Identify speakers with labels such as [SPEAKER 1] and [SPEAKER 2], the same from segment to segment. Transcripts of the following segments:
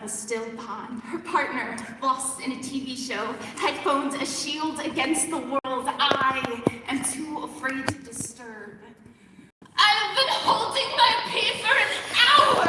[SPEAKER 1] A still pond, her partner lost in a TV show, headphones a shield against the world I am too afraid to disturb. I've been holding my pee for an hour,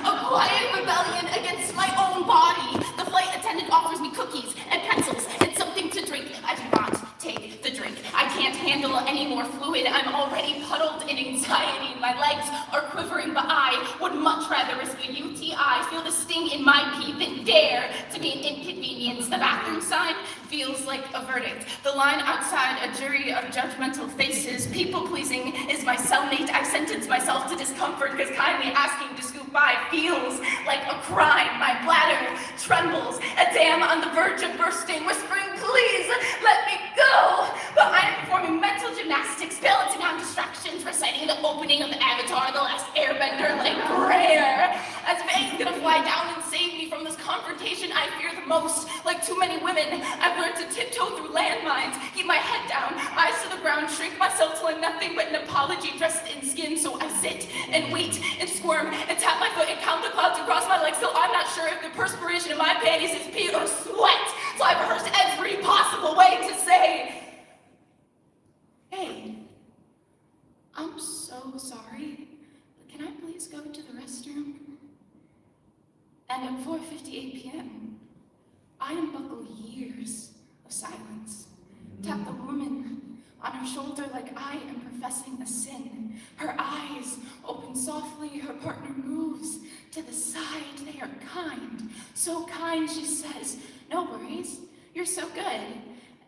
[SPEAKER 1] a quiet rebellion against my own body. The flight attendant offers me cookies and pencils and something to drink. I do not take the drink. I can't handle any more fluid. I'm already puddled in anxiety. My legs are quivering, but I would much rather risk a UTI, feel the sting in my pee than dare to be an inconvenience. The bathroom sign feels like a verdict. The line outside a jury of judgmental faces. People-pleasing is my cellmate. I sentence myself to discomfort because kindly asking to scoop by feels like a crime. My bladder trembles, a dam on the verge of bursting, whispering, please let me go. But I am performing mental gymnastics, balancing on distractions, reciting the opening of the Avatar, The Last Airbender like prayer. As if Aang's gonna fly down and save me from this confrontation I fear the most. Like too many women, I've learned to tiptoe through landmines, keep my head down, eyes to the ground, shrink myself till I'm nothing but an apology dressed in skin. So I sit and wait and squirm and tap my foot and count the clouds across my legs till I'm not sure if the perspiration in my panties is pee or sweat. So I've rehearsed every possible way to say, hey, I'm so sorry, but can I please go to the restroom? And at 4:58 p.m., I unbuckle years of silence, tap the woman on her shoulder like I am professing a sin. Her eyes open softly, her partner moves to the side. They are kind, so kind, she says, no worries, you're so good.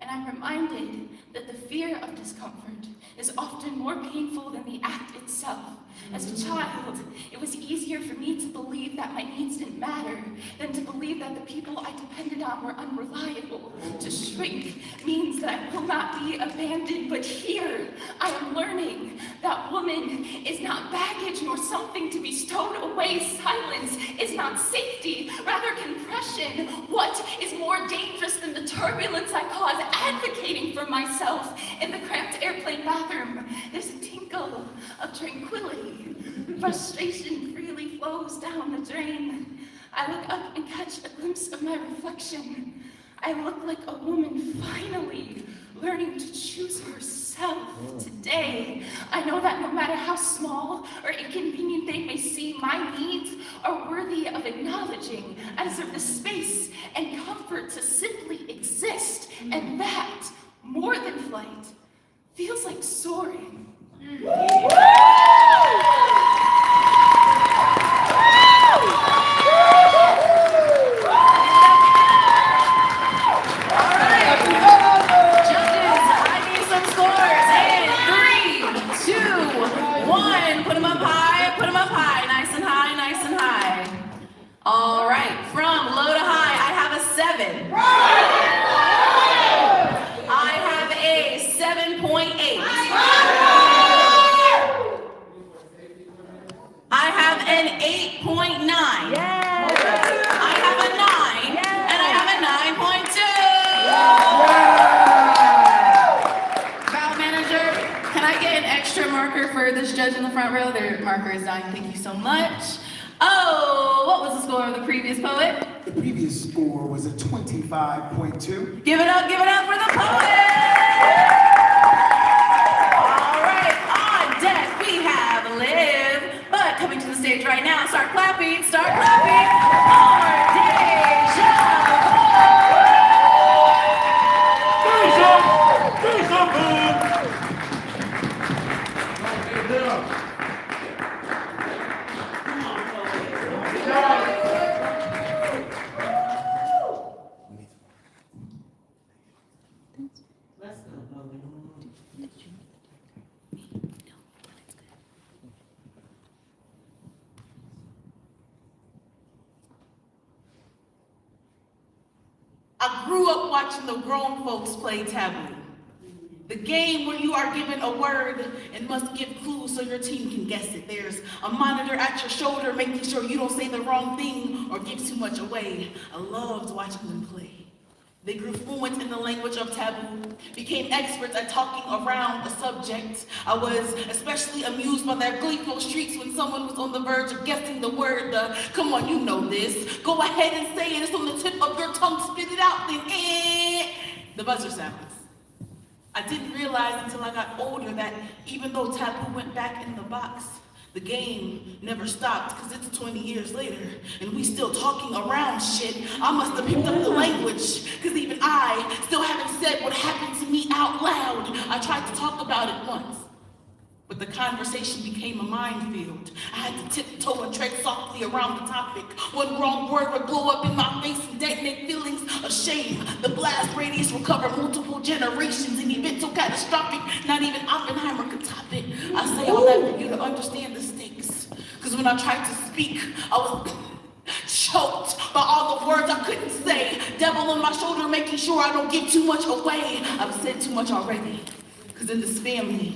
[SPEAKER 1] And I'm reminded that the fear of discomfort is often more painful than the act itself. As a child, it was easier for me to believe that my needs didn't matter than to believe that the people I depended on were unreliable. To shrink means that I will not be abandoned, but here I am learning that woman is not baggage nor something to be stowed away. Silence is not safety, rather compression. What is more dangerous than the turbulence I cause advocating for myself? In the cramped airplane bathroom, there's a tinkle of tranquility. Frustration freely flows down the drain. I look up and catch a glimpse of my reflection. I look like a woman finally learning to choose herself today. I know that no matter how small or inconvenient they may seem, my needs are worthy of acknowledging. I deserve the space and comfort to simply exist, and that, more than flight, feels like soaring.
[SPEAKER 2] All right, from low to high, I have a 7. I have a 7.8. I have an 8.9. I have a 9, and I have a 9.2. Bow manager, can I get an extra marker for this judge in the front row? Their marker is dying, thank you so much. Oh, what was the score of the previous poet?
[SPEAKER 3] The previous score was a 25.2.
[SPEAKER 2] Give it up for the poet! All right, on deck we have Liv, but coming to the stage right now, start clapping for Deja
[SPEAKER 4] I grew up watching the grown folks play taboo. The game where you are given a word and must give clues so your team can guess it. There's a monitor at your shoulder making sure you don't say the wrong thing or give too much away. I loved watching them play. They grew fluent in the language of taboo, became experts at talking around a subject. I was especially amused by their gleeful shrieks when someone was on the verge of guessing the word, come on, you know this. Go ahead and say it, it's on the tip of your tongue, spit it out, then the buzzer sounds. I didn't realize until I got older that even though taboo went back in the box, the game never stopped because it's 20 years later and we still talking around shit. I must have picked up the language because even I still haven't said what happened to me out loud. I tried to talk about it once, but the conversation became a minefield. I had to tiptoe and tread softly around the topic. One wrong word would blow up in my face and detonate feelings of shame. The blast radius will cover multiple generations, an event so catastrophic, not even Oppenheimer could top it. I say all that for you to understand the stakes. Because when I tried to speak, I was choked by all the words I couldn't say. Devil on my shoulder making sure I don't give too much away. I've said too much already. Because in this family,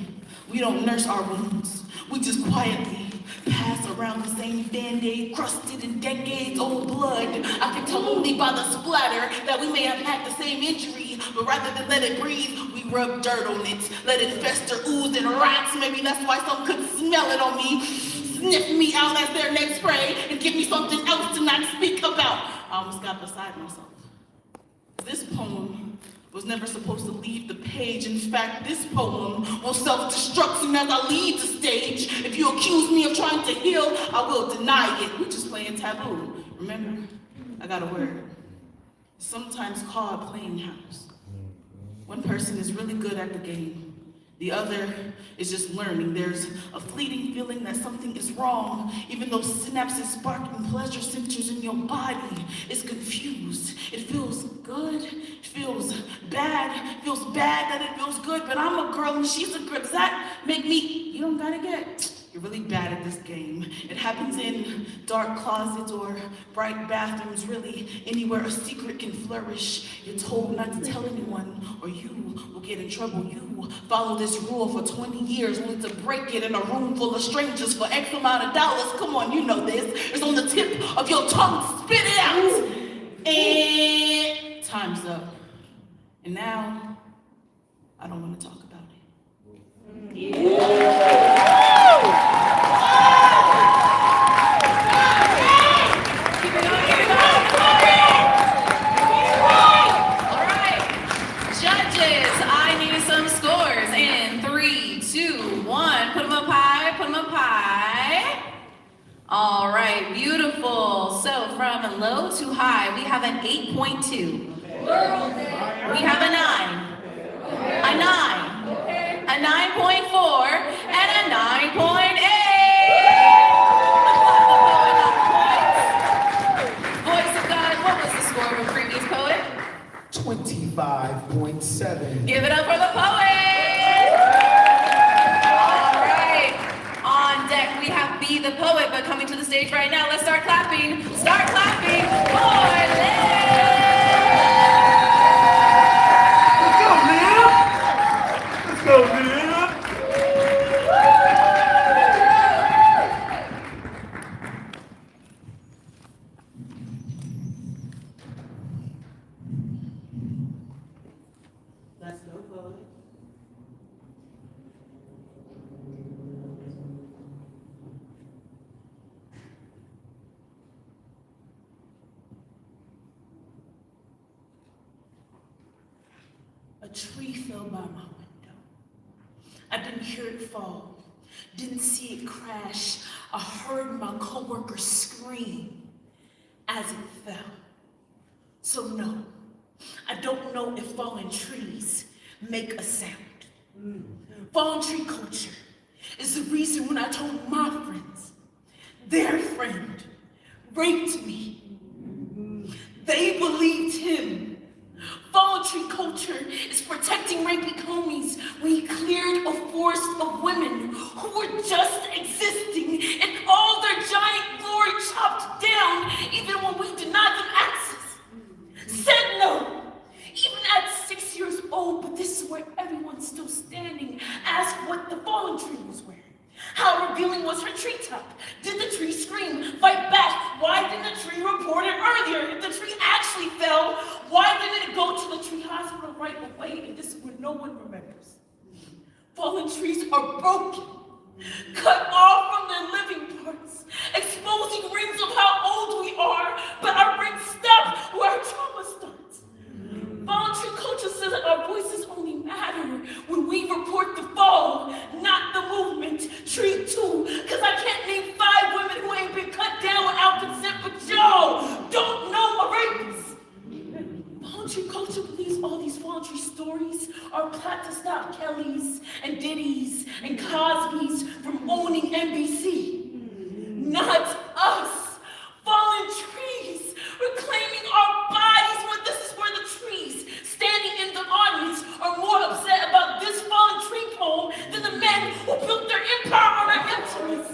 [SPEAKER 4] we don't nurse our wounds. We just quietly pass around the same Band-Aid crusted in decades-old blood. I can tell only by the splatter that we may have had the same injury, but rather than let it breathe, we rub dirt on it, let it fester, ooze, and rats. Maybe that's why some could smell it on me, sniff me out as their next prey, and give me something else to not speak about. I almost got beside myself. This poem was never supposed to leave the page. In fact, this poem will self-destruct soon as I leave the stage. If you accuse me of trying to heal, I will deny it. We're just playing taboo. Remember, I got a word. Sometimes called playing house. One person is really good at the game. The other is just learning. There's a fleeting feeling that something is wrong, even though synapses sparking pleasure centers in your body is confused. It feels good, it feels bad. It feels bad that it feels good, but I'm a girl and she's a girl. Does that make me, you don't gotta get, you're really bad at this game. It happens in dark closets or bright bathrooms, really anywhere a secret can flourish. You're told not to tell anyone or you will get in trouble. You follow this rule for 20 years only to break it in a room full of strangers for X amount of dollars. Come on, you know this. It's on the tip of your tongue. Spit it out. And time's up. And now, I don't want to talk about it. Yeah.
[SPEAKER 2] All right, beautiful. So from low to high, we have an 8.2. We have a 9, a 9, a 9.4, and a 9.8. Voice of God, what was the score of a previous poet?
[SPEAKER 3] 25.7.
[SPEAKER 2] Give it up for the poet. We have Be the Poet, but coming to the stage right now, let's start clapping. Start clapping for
[SPEAKER 3] Let's go, man!
[SPEAKER 4] Let's go, poet. A tree fell by my window. I didn't hear it fall, didn't see it crash. I heard my coworker scream as it fell. So no, I don't know if fallen trees make a sound. Fallen tree culture is the reason when I told my friends, their friend raped me, they believed him. Fallen tree culture is protecting rapey homies when he cleared a forest of women who were just existing and all their giant glory chopped down even when we denied them access. Said no, even at 6 years old, but this is where everyone's still standing. Asked what the fallen tree was wearing. How revealing was her treetop? Did the tree scream, fight back? Why didn't the tree report it earlier? If the tree actually fell, why didn't it go to no one remembers. Fallen trees are broken, cut off from their living parts, exposing rings of how old we are, but our rings stop where our trauma starts. Fallen tree culture says that our voices only matter when we report the fall, not the movement. Tree two, because I can't name 5 women who ain't been cut down without consent, but y'all don't know a rapist. Fallen tree culture believes all these fallen tree stories are a plot to stop Kellys and Diddy's and Cosby's from owning NBC. Not us. Fallen trees reclaiming our bodies when this is where the trees standing in the audience are more upset about this fallen tree poem than the men who built their empire on our emptiness.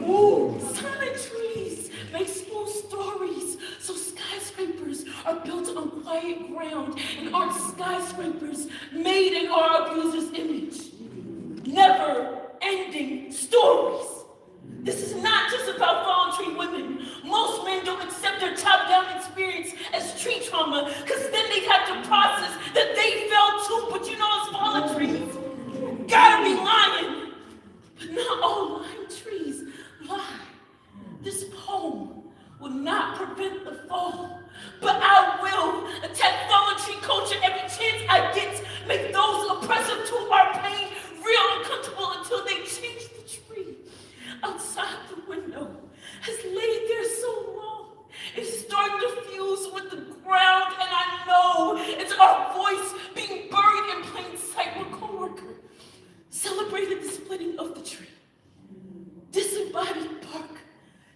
[SPEAKER 4] Ooh, silent trees make smooth stories, so skyscrapers are built on quiet ground and aren't skyscrapers made in our abuser's image. Never-ending stories. This is not just about fallen tree women. Most men don't accept their top-down experience as tree trauma, because then they'd have to process that they fell too. But you know, as fallen trees, gotta be lying. But not all lying trees lie. This poem will not prevent the fall, but I will attack fallen tree culture every chance I get. Make those oppressive to our pain real uncomfortable until they change the tree outside the window has laid there so long. It's starting to fuse with the ground, and I know it's our voice being buried in plain sight. One coworker celebrated the splitting of the tree. Disembodied bark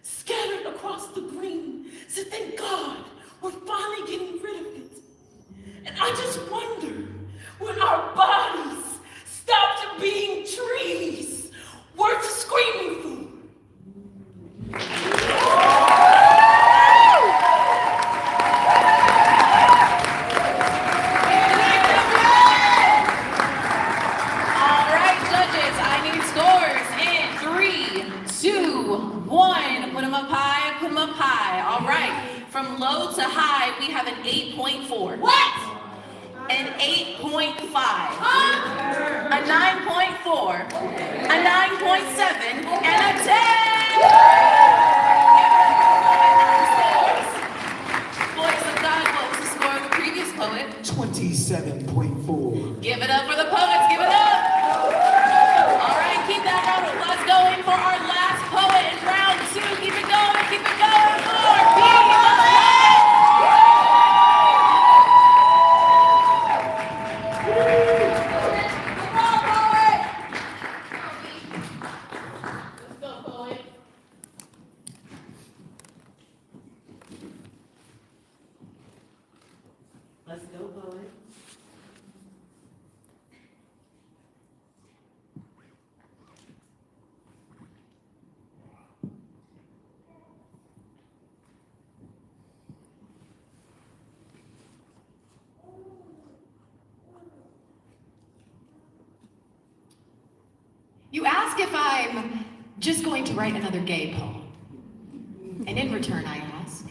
[SPEAKER 4] scattered across the green. Said, thank God we're finally getting rid of it. And I just wonder when our bodies stopped being trees worth screaming for.
[SPEAKER 2] All right, judges, I need scores in 3, 2, 1. Put them up high, put them up high. All right, from low to high, we have an 8.4.
[SPEAKER 4] What?
[SPEAKER 2] An 8.5. A 9.4. A 9.7. And a 10. Voice of God, what was the score of the previous poet?
[SPEAKER 3] 27.4.
[SPEAKER 2] Give it up for the poets, give it up! All right, keep that round of applause going for our last poet in round 2. Keep it going for P.
[SPEAKER 4] Let's go, poet.
[SPEAKER 5] You ask if I'm just going to write another gay poem. And in return, I ask,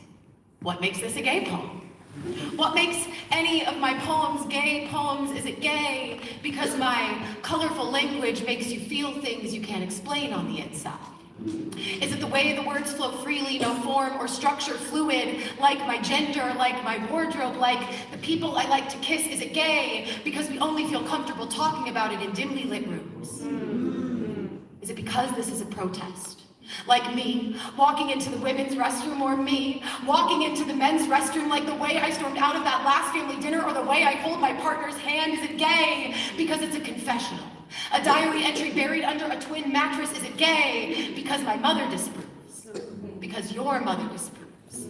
[SPEAKER 5] what makes this a gay poem? What makes any of my poems gay poems? Is it gay because my colorful language makes you feel things you can't explain on the inside? Is it the way the words flow freely, no form or structure, fluid, like my gender, like my wardrobe, like the people I like to kiss? Is it gay because we only feel comfortable talking about it in dimly lit rooms? Is it because this is a protest? Like me, walking into the women's restroom, or me, walking into the men's restroom, like the way I stormed out of that last family dinner, or the way I hold my partner's hand? Is it gay because it's a confessional? A diary entry buried under a twin mattress? Is it gay because my mother disapproves? Because your mother disapproves?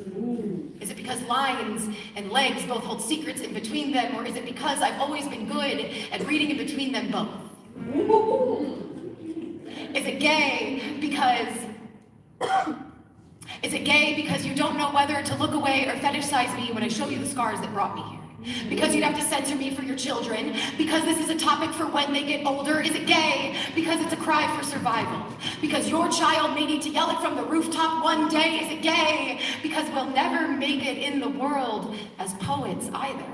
[SPEAKER 5] Is it because lines and legs both hold secrets in between them, or is it because I've always been good at reading in between them both? Is it gay because... Is it gay because you don't know whether to look away or fetishize me when I show you the scars that brought me here? Because you'd have to censor me for your children? Because this is a topic for when they get older? Is it gay because it's a cry for survival? Because your child may need to yell it from the rooftop one day? Is it gay because we'll never make it in the world as poets either?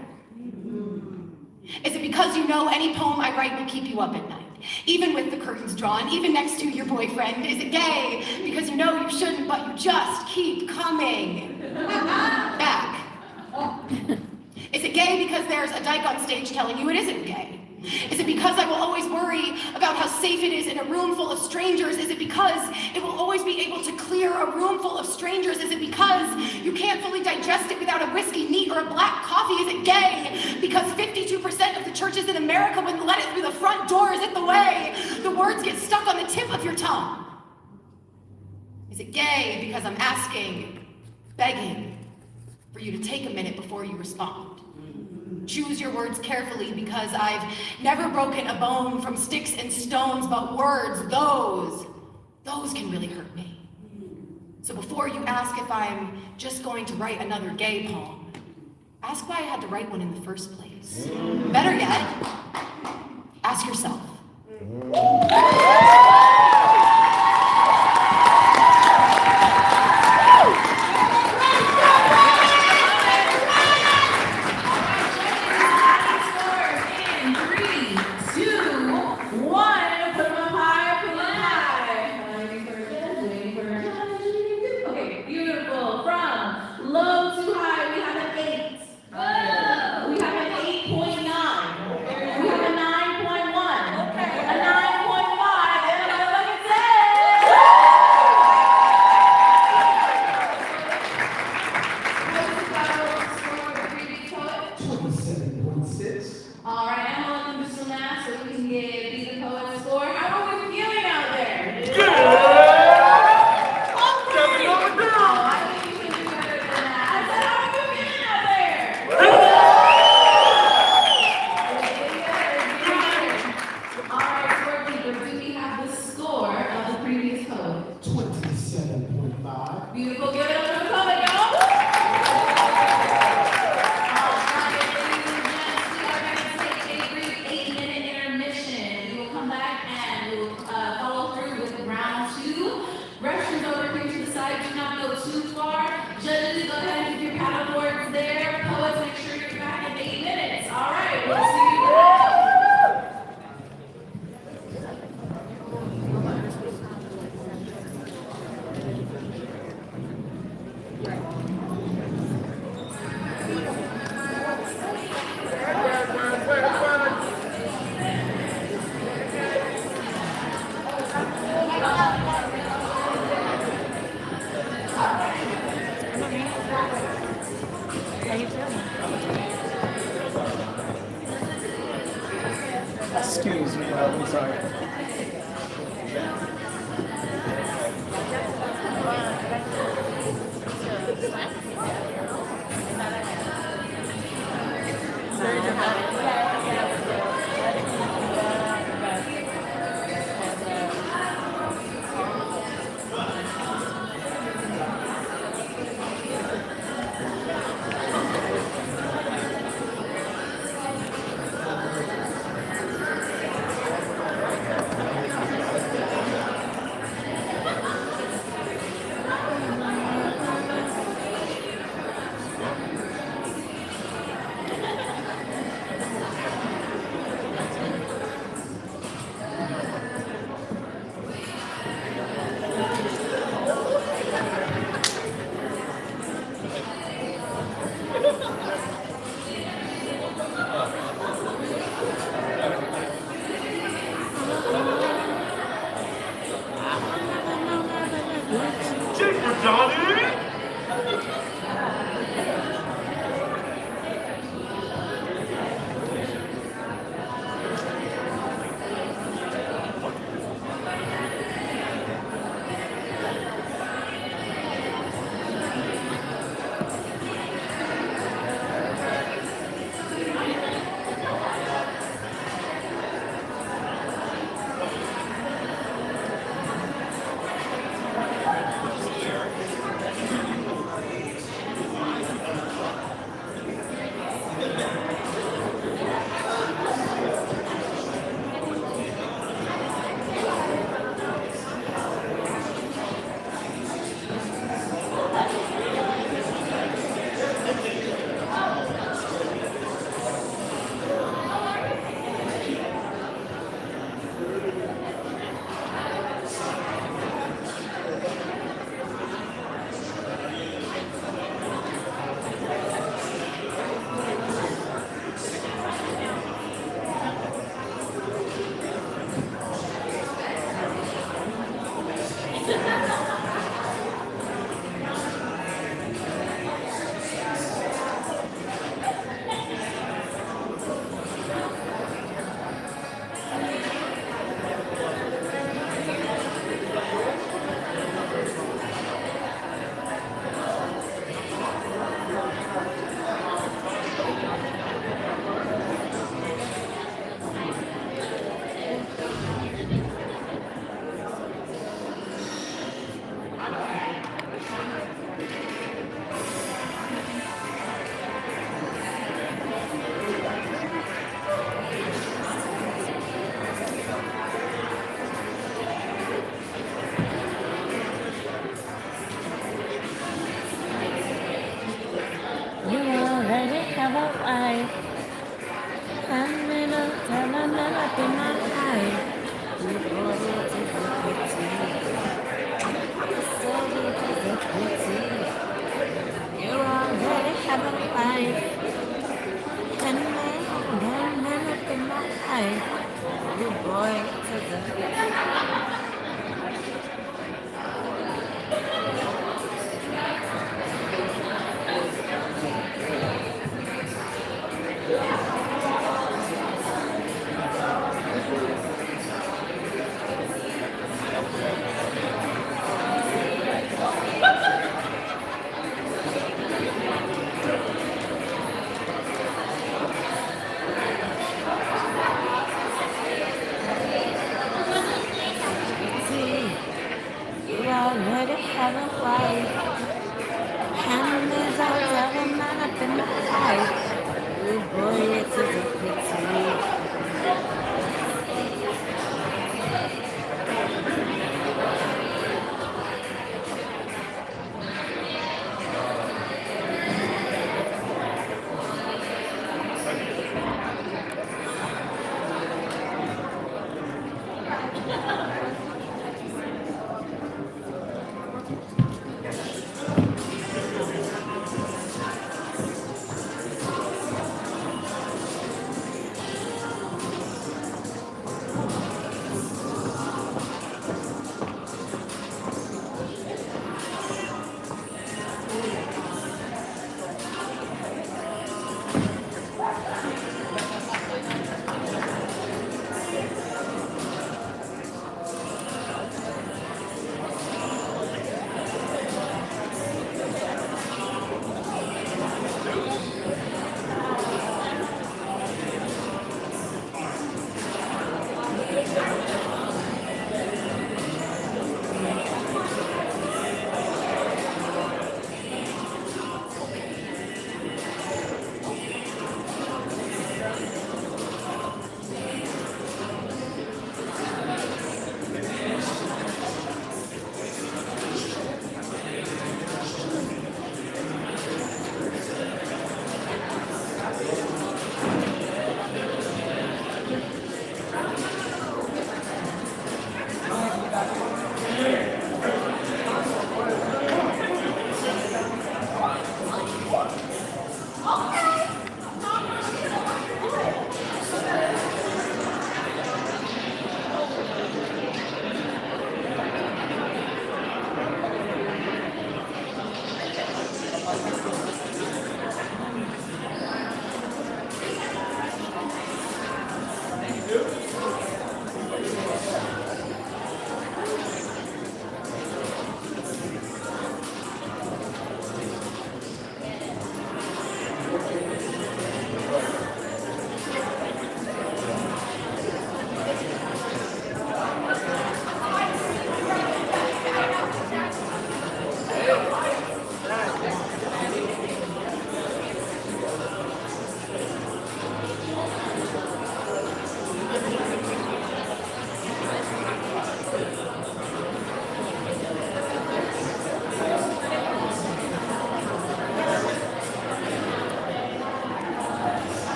[SPEAKER 5] Is it because you know any poem I write will keep you up at night? Even with the curtains drawn, even next to your boyfriend? Is it gay because you know you shouldn't, but you just keep coming back? Is it gay because there's a dyke on stage telling you it isn't gay? Is it because I will always worry about how safe it is in a room full of strangers? Is it because it will always be able to clear a room full of strangers? Is it because you can't fully digest it without a whiskey neat or a black coffee? Is it gay because 52% of the churches in America wouldn't let it through the front door? Is it the way the words get stuck on the tip of your tongue? Is it gay because I'm asking, begging, for you to take a minute before you respond? Choose your words carefully because I've never broken a bone from sticks and stones, but words, those can really hurt me. So before you ask if I'm just going to write another gay poem, ask why I had to write one in the first place. Better yet, ask yourself.
[SPEAKER 3] Excuse me, I'm sorry.
[SPEAKER 6] have a life. And then I'll tell her that I've been my life. You boy, it is a pity. I said it is a pity. You already have a life. And then I've been my life. You boy, it is a pity. You already have a life. And there's a devil man up in my life. Oh boy, it is a pity.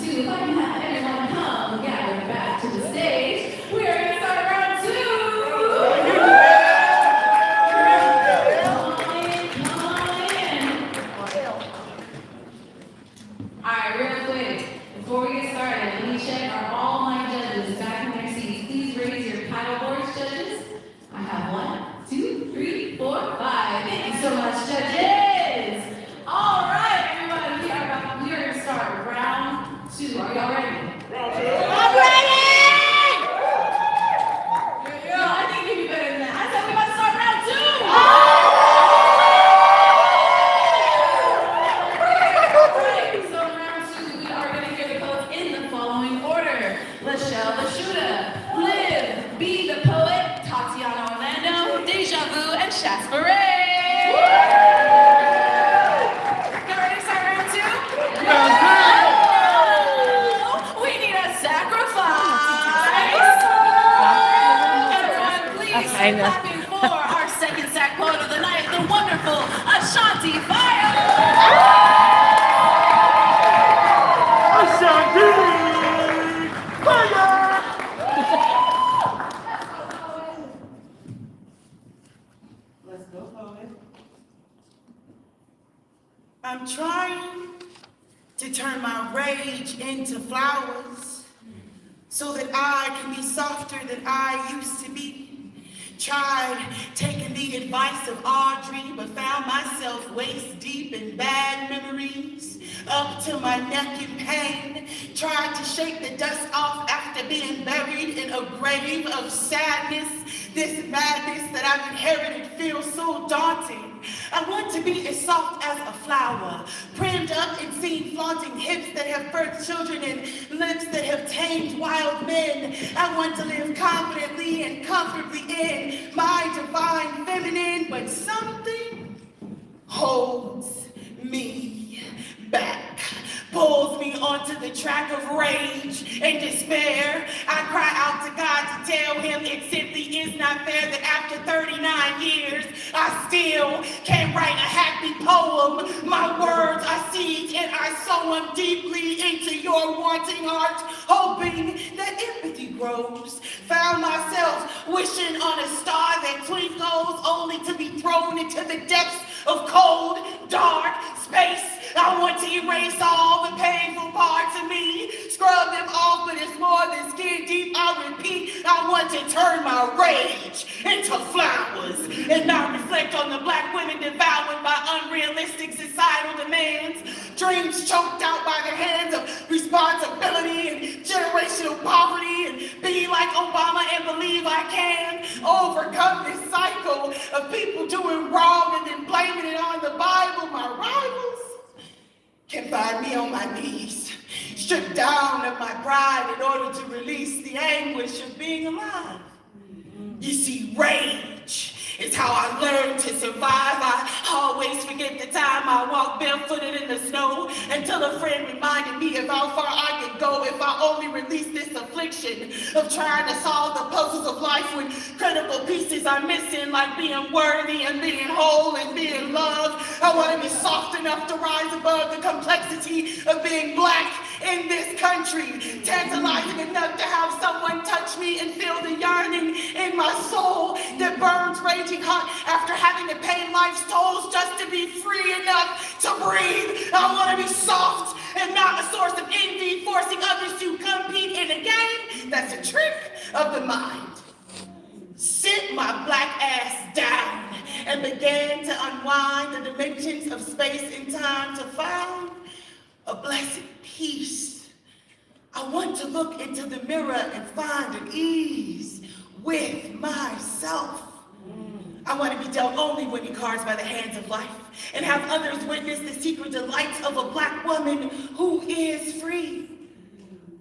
[SPEAKER 2] two. If I can have everyone come gather back to the stage, we are going to start round two. Come on in. All right, real quick, before we get started, let me check, are all my judges back in their seats? Please raise your paddleboards, judges. I have 1, 2, 3, 4, 5. Thank you so much, judges. All right, everybody, we are going to start round two. Are y'all ready? I'm ready! No, I think you'd be better than that. I said we're about to start round two. Alright, so round two, we are going to hear the votes in the following order. Lachelle the Shooter, Liv, B the Poet, Tatiana Orlando, Deja Vu, and Shasperay. Y'all ready to start round two? Oh, we need a sacrifice. Everyone, please
[SPEAKER 6] I know.
[SPEAKER 2] clapping for our second sack poet of the night, the wonderful Ashanti Fire.
[SPEAKER 4] Let's go, poet. I'm trying to turn my rage into flowers so that I can be softer than I used to be. Tried taking the advice of Audrey, but found myself waist deep in bad memories, up to my neck in pain. Tried to shake the dust off after being buried in a grave of sadness. This madness that I've inherited feels so daunting. I want to be as soft as a flower, primed up and seen flaunting hips that have birthed children and lips that have tamed wild men. I want to live confidently and comfortably in my divine feminine, but something holds me back, pulls me onto the track of rage and despair. I cry out to God to tell him it simply is not fair that after 39 years, I still can't write a happy poem. My words are seeds and I sow them deeply into your wanting heart, hoping that empathy grows. Found myself wishing on a star that twinkles only to be thrown into the depths of cold, dark space. I want to erase all the painful parts of me, scrub them off, but it's more than skin deep. I repeat, I want to turn my rage into flowers and not reflect on the black women devoured by unrealistic societal demands, dreams choked out by the hands of responsibility and generational poverty, and be like Obama and believe I can overcome this cycle of people doing wrong and then blaming it on the Bible. My rivals can find me on my knees, stripped down of my pride in order to release the anguish of being alive. You see, rage is how I learned to survive. I always forget the time I walked barefooted in the snow until a friend reminded me of how far I could go if I only released this affliction of trying to solve the puzzles of life when critical pieces are missing, like being worthy and being whole and being loved. I want to be soft enough to rise above the complexity of being black in this country, tantalizing enough to have someone touch me and feel the yearning in my soul that burns raging hot after having to pay life's tolls just to be free enough to breathe. I want to be soft and not a source of envy, forcing others to compete in a game that's a trick of the mind. Sit my black ass down and began to unwind the dimensions of space and time to find a blessed peace. I want to look into the mirror and find an ease with myself. I want to be dealt only winning cards by the hands of life and have others witness the secret delights of a black woman who is free.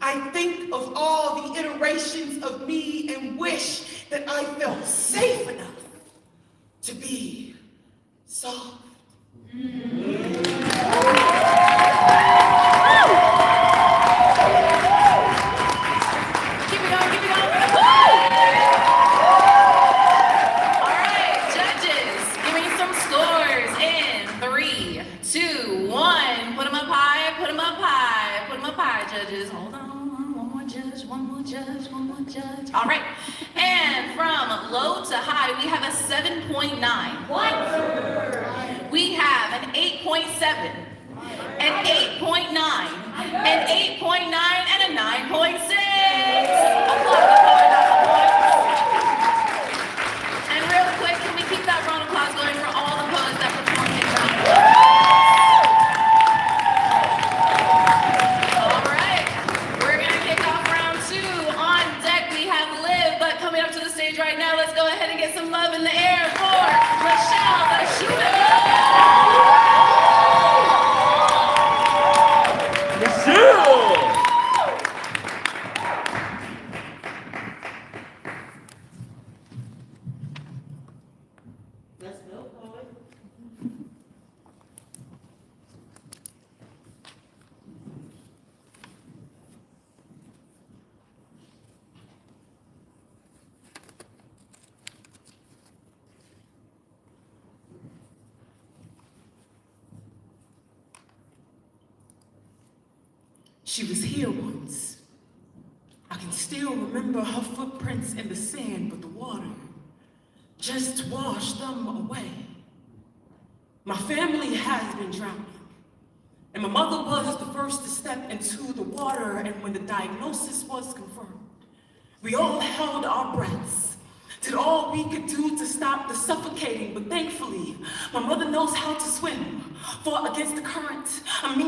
[SPEAKER 4] I think of all the iterations of me and wish that I felt safe enough to be soft.
[SPEAKER 2] judges. Hold on, one more judge, one more judge, one more judge. All right. And from low to high, we have a 7.9. What? We have an 8.7, an 8.9, an 8.9, and a 9.6. And real quick, can we keep that round of applause going for all the poets that performed in round one? All right, we're gonna kick off round two. On deck, we have Liv, but coming up to the stage right now, let's go ahead and get some love in the air for Rochelle, the shooter.
[SPEAKER 4] Let's go, poet. She was here once. I can still remember her footprints in the sand, but the water just washed them away. My family has been drowning, and my mother was the first to step into the water, and when the diagnosis was confirmed, we all held our breaths, did all we could do to stop the suffocating, but thankfully, my mother knows how to swim, fought against the current,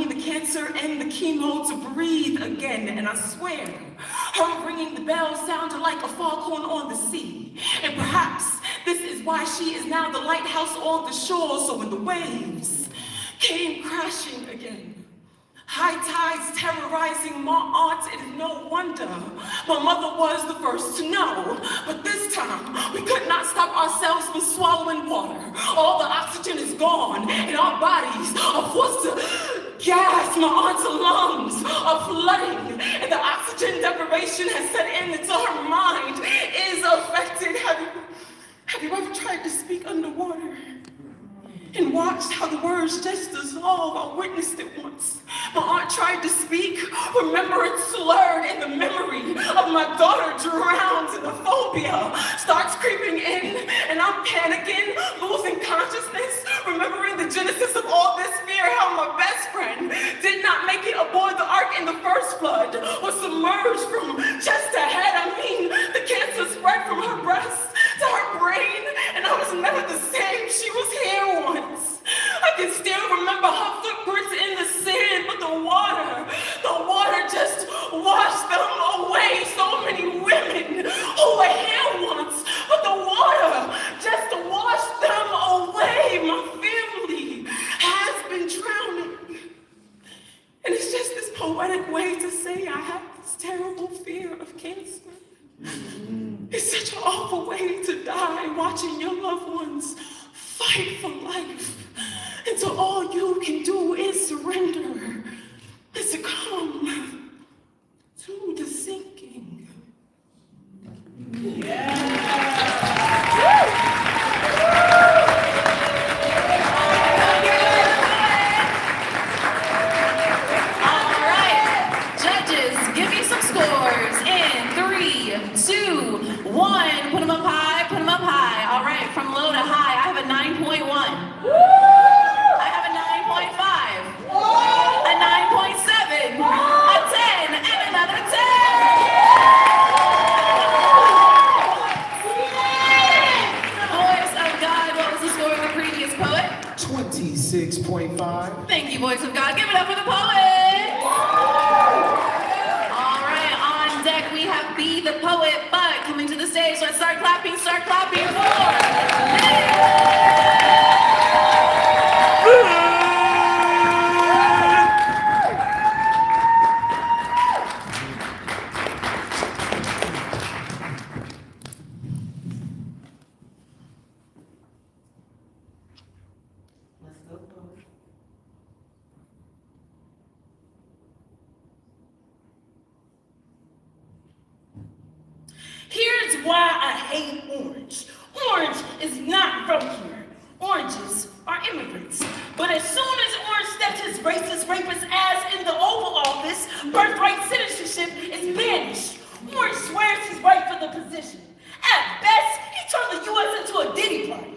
[SPEAKER 4] the cancer and the chemo to breathe again, and I swear, her ringing the bell sounded like a foghorn on the sea, and perhaps this is why she is now the lighthouse on the shore, so when the waves came crashing again, high tides terrorizing my aunt, it is no wonder my mother was the first to know. But this time, we could not stop ourselves from swallowing water. All the oxygen is gone, and our bodies are forced to gas. My aunt's lungs are flooding, and the oxygen deprivation has set in until her mind is affected. Have you ever tried to speak underwater and watched how the words just dissolve? I witnessed it once. My aunt tried to speak, remembrance slurred, and the memory of my daughter drowns, and the phobia starts creeping in, and I'm panicking, losing consciousness, remembering the genesis of all this fear, how my best friend did not make it aboard the ark in the first flood, was submerged from chest to head. The cancer spread from her breast to her brain, and I was never the same. She was here once. I can still remember her footprints in the sand, but the water just washed them away. So many women who were here once, but the water just washed them away. My family has been drowning. And it's just this poetic way to say I have this terrible fear of cancer. It's such an awful way to die, watching your loved ones fight for life until all you can do is surrender, is succumb to the sinking.
[SPEAKER 2] All right, judges, give me some scores in 3, 2, 1. Put them up high, put them up high. All right, from low to high, I have a 9.1. I have a 9.5. A 9.7. A 10, and another 10. Voice of God, what was the score of the previous poet?
[SPEAKER 3] 26.5.
[SPEAKER 2] Thank you, Voice of God. Give it up for the poet. All right, on deck we have Be the Poet, but coming to the stage, let's start clapping for
[SPEAKER 4] Let's go, poet. Here's why I hate orange. Orange is not from here. Oranges are immigrants. But as soon as Orange stepped his racist, rapist ass in the Oval Office, birthright citizenship is banished. Orange swears he's right for the position. At best, he turned the U.S. into a Diddy party.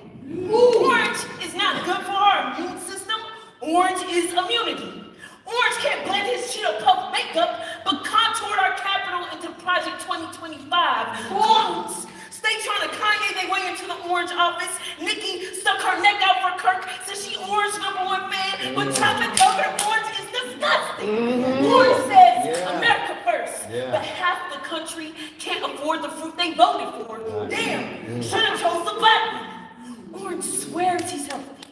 [SPEAKER 4] Orange is not good for our immune system. Orange is immunity. Orange can't blend his Cheeto Puff makeup, but contoured our capital into Project 2025 clones. Stay trying to Kanye their way into the Orange office. Nikki stuck her neck out for Kirk since she Orange #1 fan. But chocolate covered orange is disgusting. Orange says America first, but half the country can't afford the fruit they voted for. Damn, should have chose the black one. Orange swears he's healthy,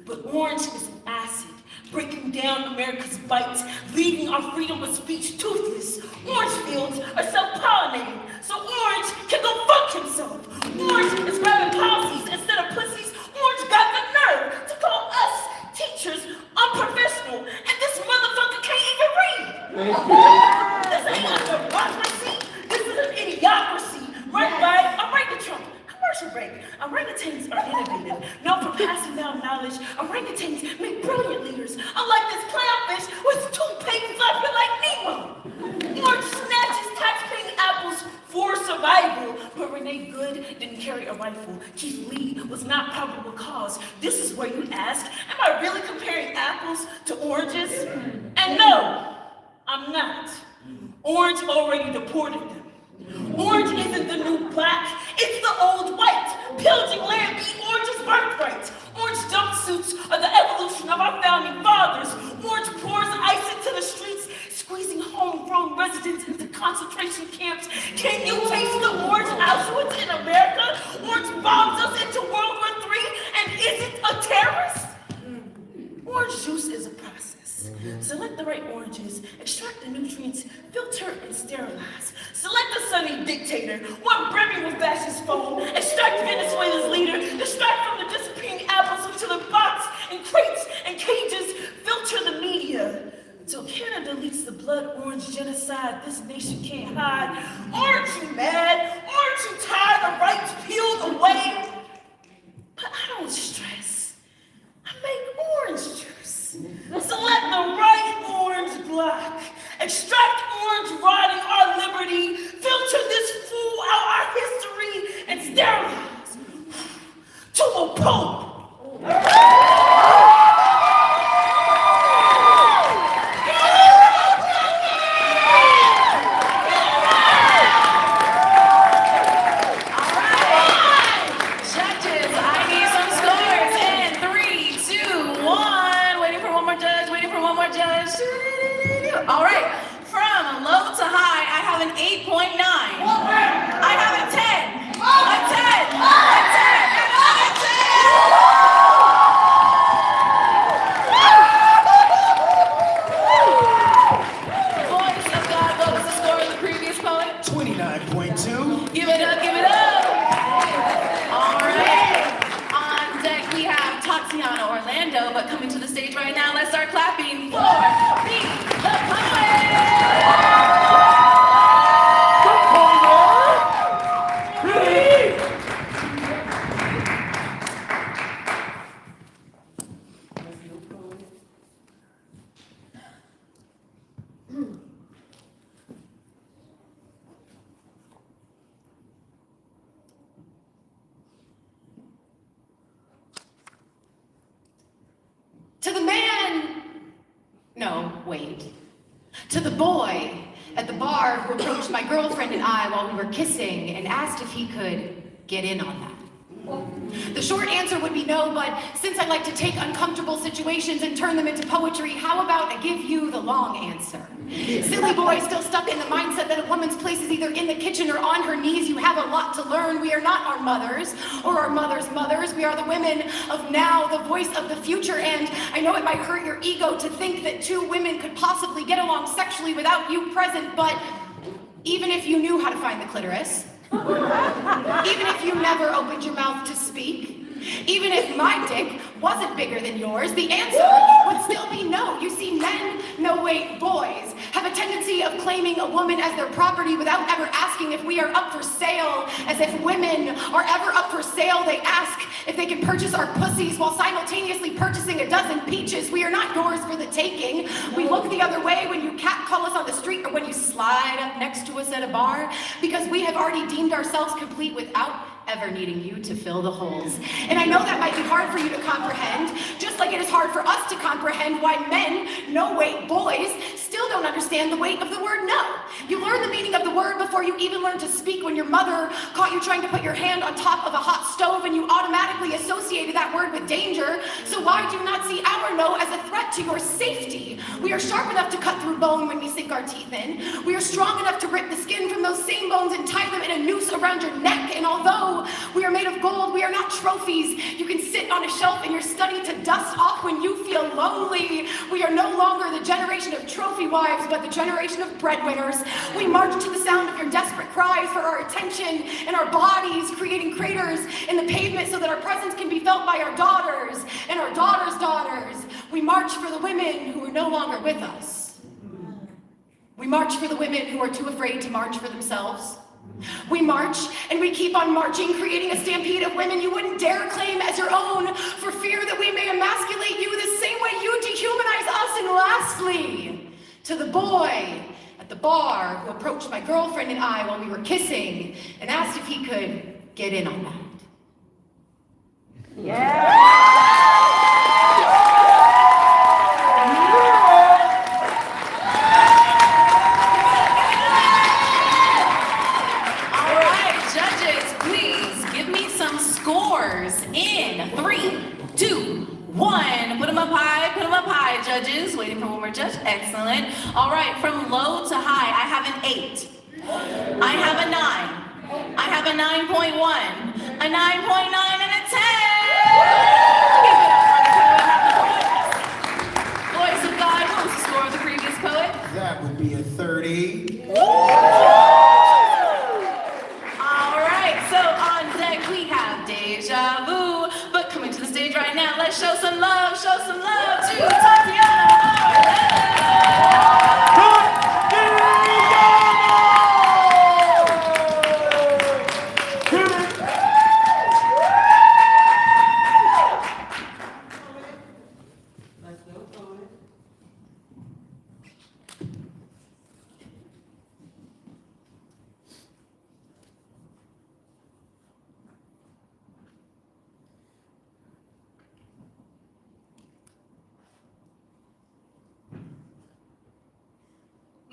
[SPEAKER 4] but orange is acid, breaking down America's bites, leaving our freedom of speech toothless. Orange fields are self-pollinating, so Orange can go fuck himself. Orange is grabbing policies instead of pussies. Orange got the nerve to call us teachers unprofessional, and this motherfucker can't even read. This ain't a democracy. This is an idiocracy run by a orangutan. Commercial break. Orangutans are innovative, known for passing down knowledge. Orangutans make brilliant leaders, unlike this clownfish with toothpaste flapping like Nemo. Orange snatches tax-paying apples for survival, but Renee Good didn't carry a rifle. Keith Lee was not probable cause. This is where you ask, am I really comparing apples to oranges? And no, I'm not. Orange already deported them. Orange isn't the new black, it's the old white. Pillaging land be Orange's birthright. Orange jumpsuits are the evolution of our founding fathers. Orange pours ice into the streets, squeezing homegrown residents into concentration camps. Can you taste the orange Auschwitz in America? Orange bombs us into World War III and isn't a terrorist? Orange juice is a process. Select the right oranges, extract the nutrients, filter and sterilize. Select the sunny dictator, one brimming with fascist foam. Extract Venezuela's leader, distract from the disappearing apples into the box and crates and cages. Filter the media. Till Canada deletes the blood orange genocide this nation can't hide. Aren't you mad? Aren't you tired of rights peeled away? But I don't stress. I make orange juice. Select the right orange block. Extract orange rotting our liberty. Filter this fool out our history and sterilize to a pulp.
[SPEAKER 2] All right, from low to high, I have an 8.9. I have a 10, a 10, a 10, and another 10. Voice of God, what was the score of the previous poet?
[SPEAKER 3] 29.2.
[SPEAKER 2] Give it up, give it up. All right, on deck we have Tatiana Orlando, but coming to the stage right now, let's start clapping for me.
[SPEAKER 5] To the man, no, wait. To the boy at the bar who approached my girlfriend and I while we were kissing and asked if he could get in on that. The short answer would be no, but since I like to take uncomfortable situations and turn them into poetry, how about I give you the long answer? Silly boy still stuck in the mindset that a woman's place is either in the kitchen or on her knees. You have a lot to learn. We are not our mothers or our mothers' mothers. We are the women of now, the voice of the future. And I know it might hurt your ego to think that two women could possibly get along sexually without you present, but even if you knew how to find the clitoris, even if you never opened your mouth to speak, even if my dick wasn't bigger than yours, the answer would still be no. You see, men, no wait, boys, have a tendency of claiming a woman as their property without ever asking if we are up for sale. As if women are ever up for sale, they ask if they can purchase our pussies while simultaneously purchasing a dozen peaches. We are not yours for the taking. We look the other way when you catcall us on the street or when you slide up next to us at a bar, because we have already deemed ourselves complete without ever needing you to fill the holes. And I know that might be hard for you to comprehend, just like it is hard for us to comprehend why men, no-weight boys, still don't understand the weight of the word no. You learn the meaning of the word before you even learn to speak when your mother caught you trying to put your hand on top of a hot stove and you automatically associated that word with danger. So why do you not see our no as a threat to your safety? We are sharp enough to cut through bone when we sink our teeth in. We are strong enough to rip the skin from those same bones and tie them in a noose around your neck. And although we are made of gold, we are not trophies you can sit on a shelf in your study to dust off when you feel lonely. We are no longer the generation of trophy wives, but the generation of breadwinners. We march to the sound of your desperate cries for our attention and our bodies, creating craters in the pavement so that our presence can be felt by our daughters and our daughters' daughters. We march for the women who are no longer with us. We march for the women who are too afraid to march for themselves. We march and we keep on marching, creating a stampede of women you wouldn't dare claim as your own for fear that we may emasculate you the same way you dehumanize us. And lastly, to the boy at the bar who approached my girlfriend and I while we were kissing and asked if he could get in on that.
[SPEAKER 2] In 3, 2, 1. Put them up high, judges. Waiting for one more judge. Excellent. All right, from low to high, I have an 8. I have a 9. I have a 9.1, a 9.9, and a 10. Voice of God, what was the score of the previous poet?
[SPEAKER 3] That would be a 30.
[SPEAKER 2] All right, so on deck we have Deja Vu, but coming to the stage right now, let's show some love to Tatiana.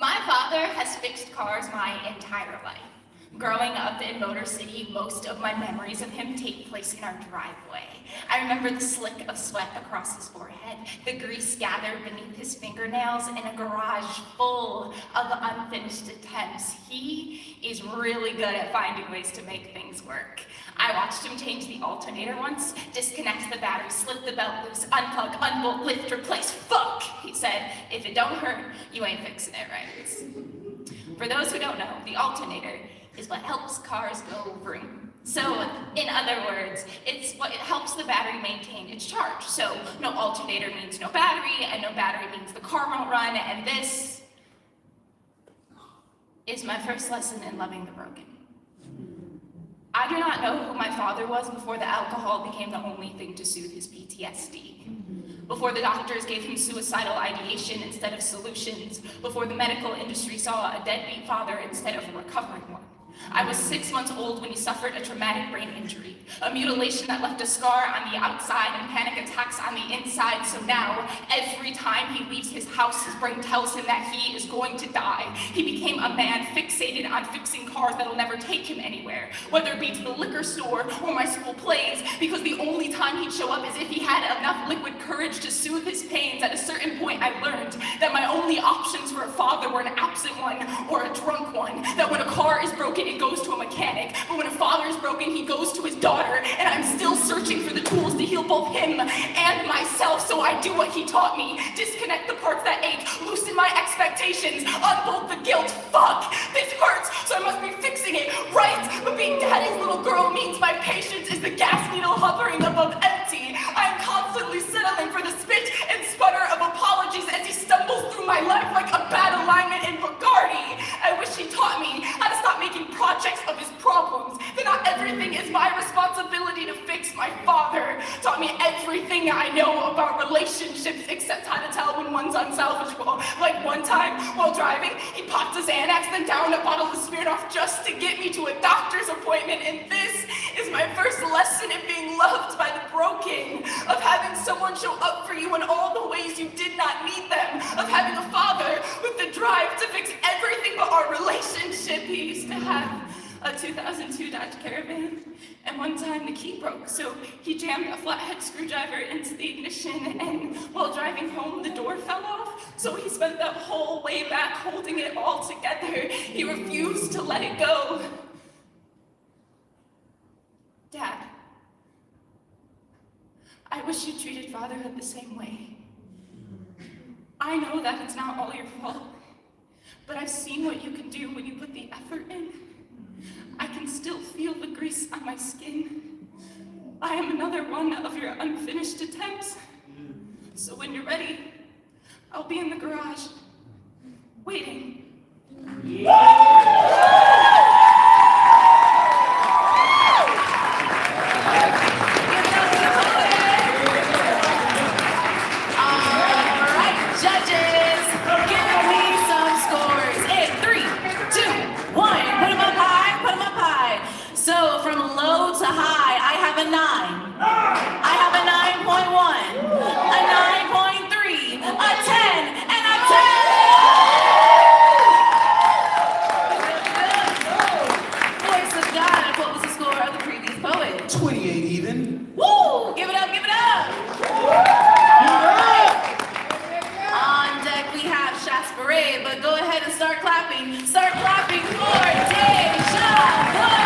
[SPEAKER 1] My father has fixed cars my entire life. Growing up in Motor City, most of my memories of him take place in our driveway. I remember the slick of sweat across his forehead, the grease gathered beneath his fingernails, in a garage full of unfinished attempts. He is really good at finding ways to make things work. I watched him change the alternator once, disconnect the battery, slip the belt loose, unplug, unbolt, lift, replace. Fuck, he said. If it don't hurt, you ain't fixing it right. For those who don't know, the alternator is what helps cars go vroom. So, in other words, it's what helps the battery maintain its charge. So, no alternator means no battery, and no battery means the car won't run, and this is my first lesson in loving the broken. I do not know who my father was before the alcohol became the only thing to soothe his PTSD. Before the doctors gave him suicidal ideation instead of solutions. Before the medical industry saw a deadbeat father instead of a recovering one. I was 6 months old when he suffered a traumatic brain injury, a mutilation that left a scar on the outside and panic attacks on the inside. So now, every time he leaves his house, his brain tells him that he is going to die. He became a man fixated on fixing cars that'll never take him anywhere, whether it be to the liquor store or my school plays, because the only time he'd show up is if he had enough liquid courage to soothe his pains. At a certain point, I learned that my only options for a father were an absent one or a drunk one, that when a car is broken, it goes to a mechanic, but when a father is broken, he goes to his daughter, and I'm still searching for the tools to heal both him and myself, so I do what he taught me. Disconnect the parts that ache, loosen my expectations, unbolt the guilt. Fuck, this hurts, so I must be fixing it right, but being daddy's little girl means my patience is the gas needle hovering above empty. I'm constantly settling for the spit and sputter of apologies as he stumbles through my life like a bad alignment in Bugatti. I wish he taught me how to stop making projects of his problems, that not everything is my responsibility to fix. My father taught taught me everything I know about relationships except how to tell when one's unsalvageable. Like one time, while driving, he popped his Xanax, then downed a bottle of Smirnoff just to get me to a doctor's appointment. And this is my first lesson in being loved by the broken, of having someone show up for you in all the ways you did not need them, of having a father with the drive to fix everything but our relationship. He used to have a 2002 Dodge Caravan, and one time the key broke, so he jammed a flathead screwdriver into the ignition, and while driving home, the door fell off, so he spent that whole way back holding it all together. He refused to let it go. Dad, I wish you treated fatherhood the same way. I know that it's not all your fault, but I've seen what you can do when you put the effort in. I can still feel the grease on my skin. I am another one of your unfinished attempts. So when you're ready, I'll be in the garage, waiting.
[SPEAKER 2] So from low to high, I have a 9. I have a 9.1, a 9.3, a 10, and a 10! Voice of God, what was the score of the previous poet?
[SPEAKER 3] 28 even.
[SPEAKER 2] Woo! Give it up, give it up! On deck we have Shasparade, but go ahead and start clapping. Start clapping for Deja Vu!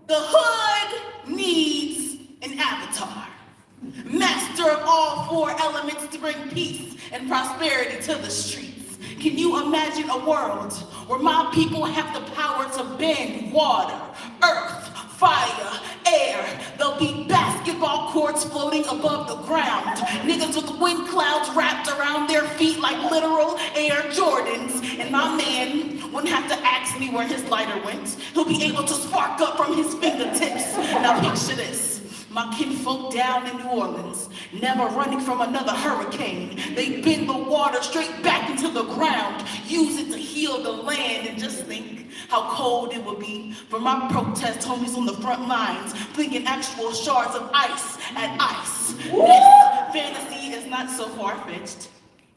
[SPEAKER 4] The hood needs an avatar. Master of all 4 elements to bring peace and prosperity to the streets. Can you imagine a world where my people have the power to bend water, earth, fire, air? There'll be basketball courts floating above the ground. Niggas with wind clouds wrapped around their feet like literal Air Jordans. And my man wouldn't have to ask me where his lighter went. He'll be able to spark up from his fingertips. Now picture this. My kinfolk down in New Orleans, never running from another hurricane. They bend the water straight back into the ground, use it to heal the land, and just think how cold it would be for my protest homies on the front lines, flinging actual shards of ice at ice. This fantasy is not so far-fetched.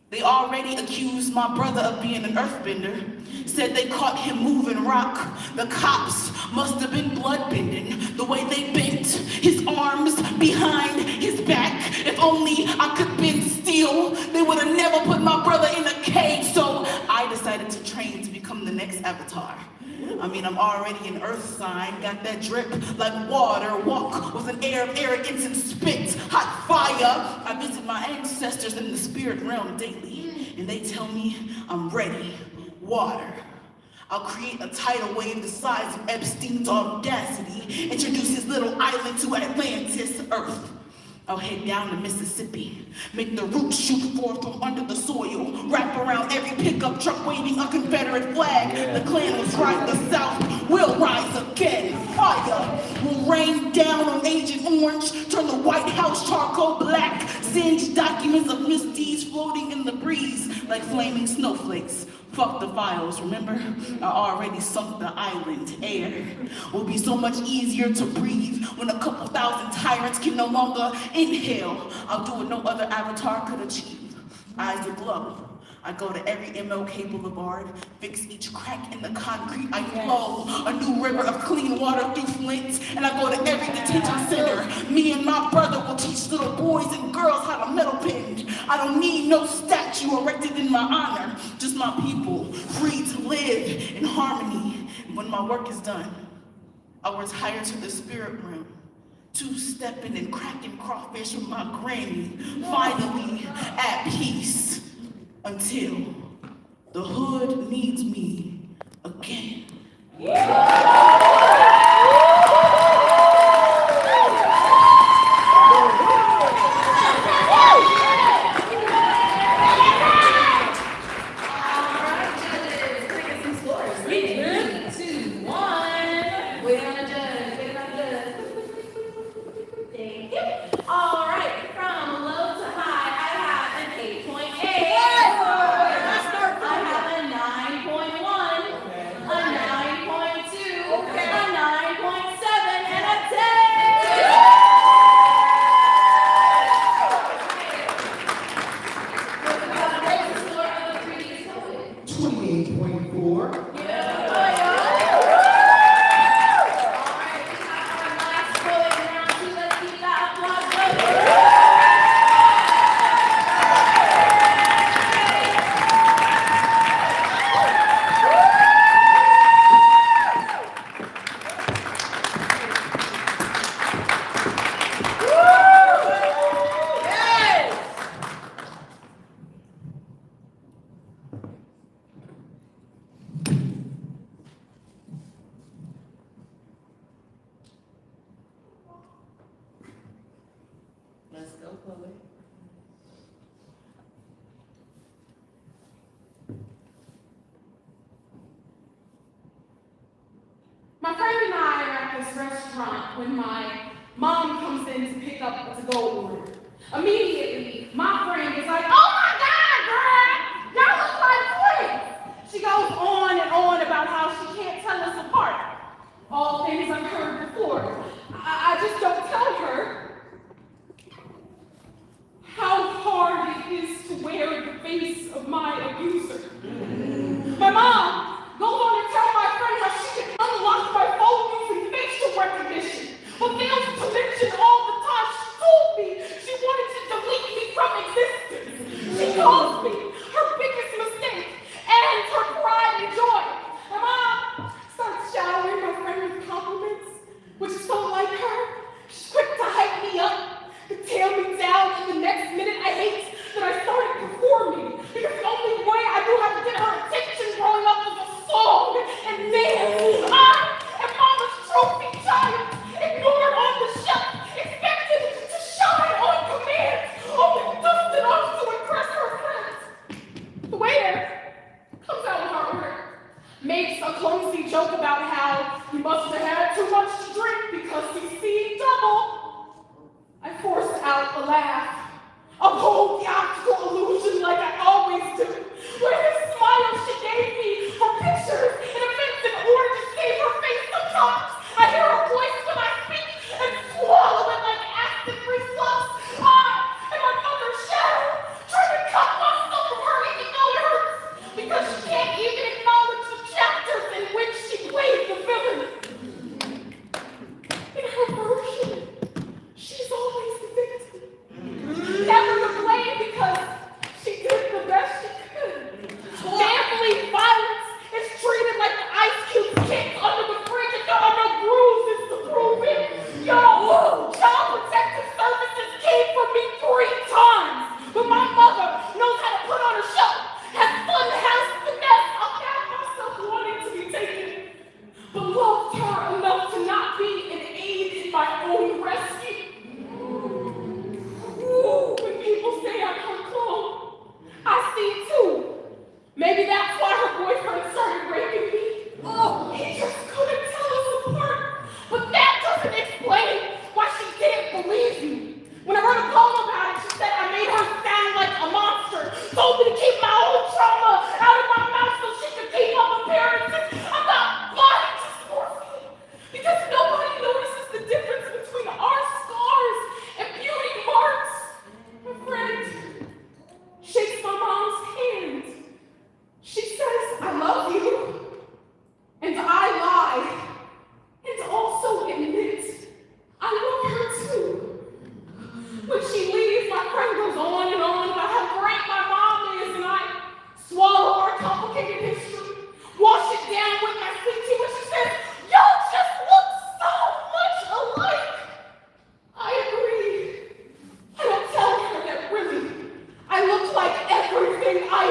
[SPEAKER 4] They already accused my brother of being an earthbender. Said they caught him moving rock. The cops must have been bloodbending. The way they bent his arms behind his back. If only I could bend steel, they would have never put my brother in a cage. So I decided to train to become the next avatar. I mean, I'm already an earth sign, got that drip like water, walk with an air of arrogance and spit, hot fire. I visit my ancestors in the spirit realm daily, and they tell me I'm ready, water. I'll create a tidal wave the size of Epstein's audacity, introduce his little island to Atlantis, Earth. I'll head down to Mississippi, make the roots shoot forth from under the soil, wrap around every pickup truck waving a Confederate flag. The Klan was right, the South will rise again. Fire will rain down on Agent Orange, turn the White House charcoal black, singe documents of misdeeds floating in the breeze like flaming snowflakes. Fuck the files, remember? I already sunk the island. Air will be so much easier to breathe when a couple thousand tyrants can no longer inhale. I'll do what no other avatar could achieve. Eyes aglow. I go to every MLK Boulevard, fix each crack in the concrete. I flow a new river of clean water through Flint, and I go to every detention center. Me and my brother will teach little boys and girls how to metal bend. I don't need no statue erected in my honor, just my people, free to live in harmony. When my work is done, I'll retire to the spirit realm two-stepping and cracking crawfish with my granny, finally at peace, until the hood needs me again. Let's go, Chloe.
[SPEAKER 7] My friend and I are at this restaurant when my mom comes in to pick up the to-go order. Immediately, my friend is like, "Oh my God, girl, y'all look like twins." She goes on and on about how she can't tell us apart. All things I've heard before. I just don't tell her how hard it is to wear the face of my abuser. My mom goes on to tell my friend how she can unlock my phone using facial recognition, but fails to mention all the times she told me she wanted to delete me from existence. She calls me her biggest mistake and her pride and joy. My mom starts showering my friend with compliments, which is so like her. She's quick to hype me up, to tear me down, and the next minute I hate that I started performing, because the only way I knew how to get her attention growing up was a song and dance. I am Mama's trophy child, ignored on the shelf, expected to shine on command, only dusted off to impress her friends. The waiter comes out with our order, makes a clumsy joke about how he must have had too much to drink because he's seeing double. I force out a laugh, uphold the optical illusion like I always do, where his smile she gave me for pictures and events in order to save her face sometimes. I hear her voice when I speak and swallow it like acid reflux. I am another shadow, trying to cut myself from her even though it hurts, because she can't even acknowledge the chapters in which she played the villain. In her version, she's always the victim. Never to blame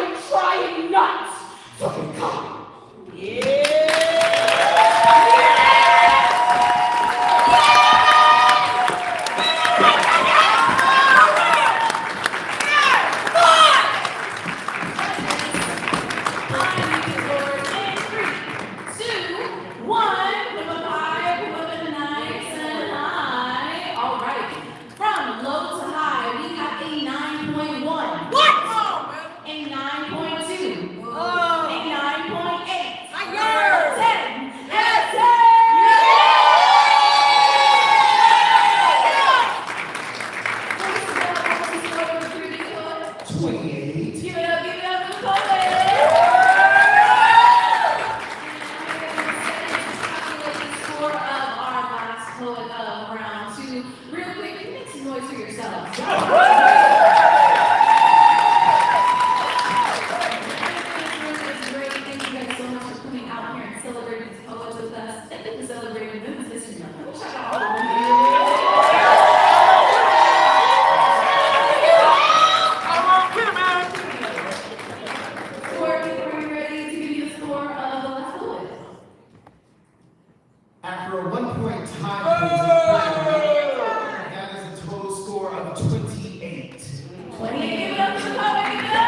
[SPEAKER 7] am trying not to become.
[SPEAKER 3] After a 1-point tie for that is a total score of 28.
[SPEAKER 2] 28, give it up for the public, give it up!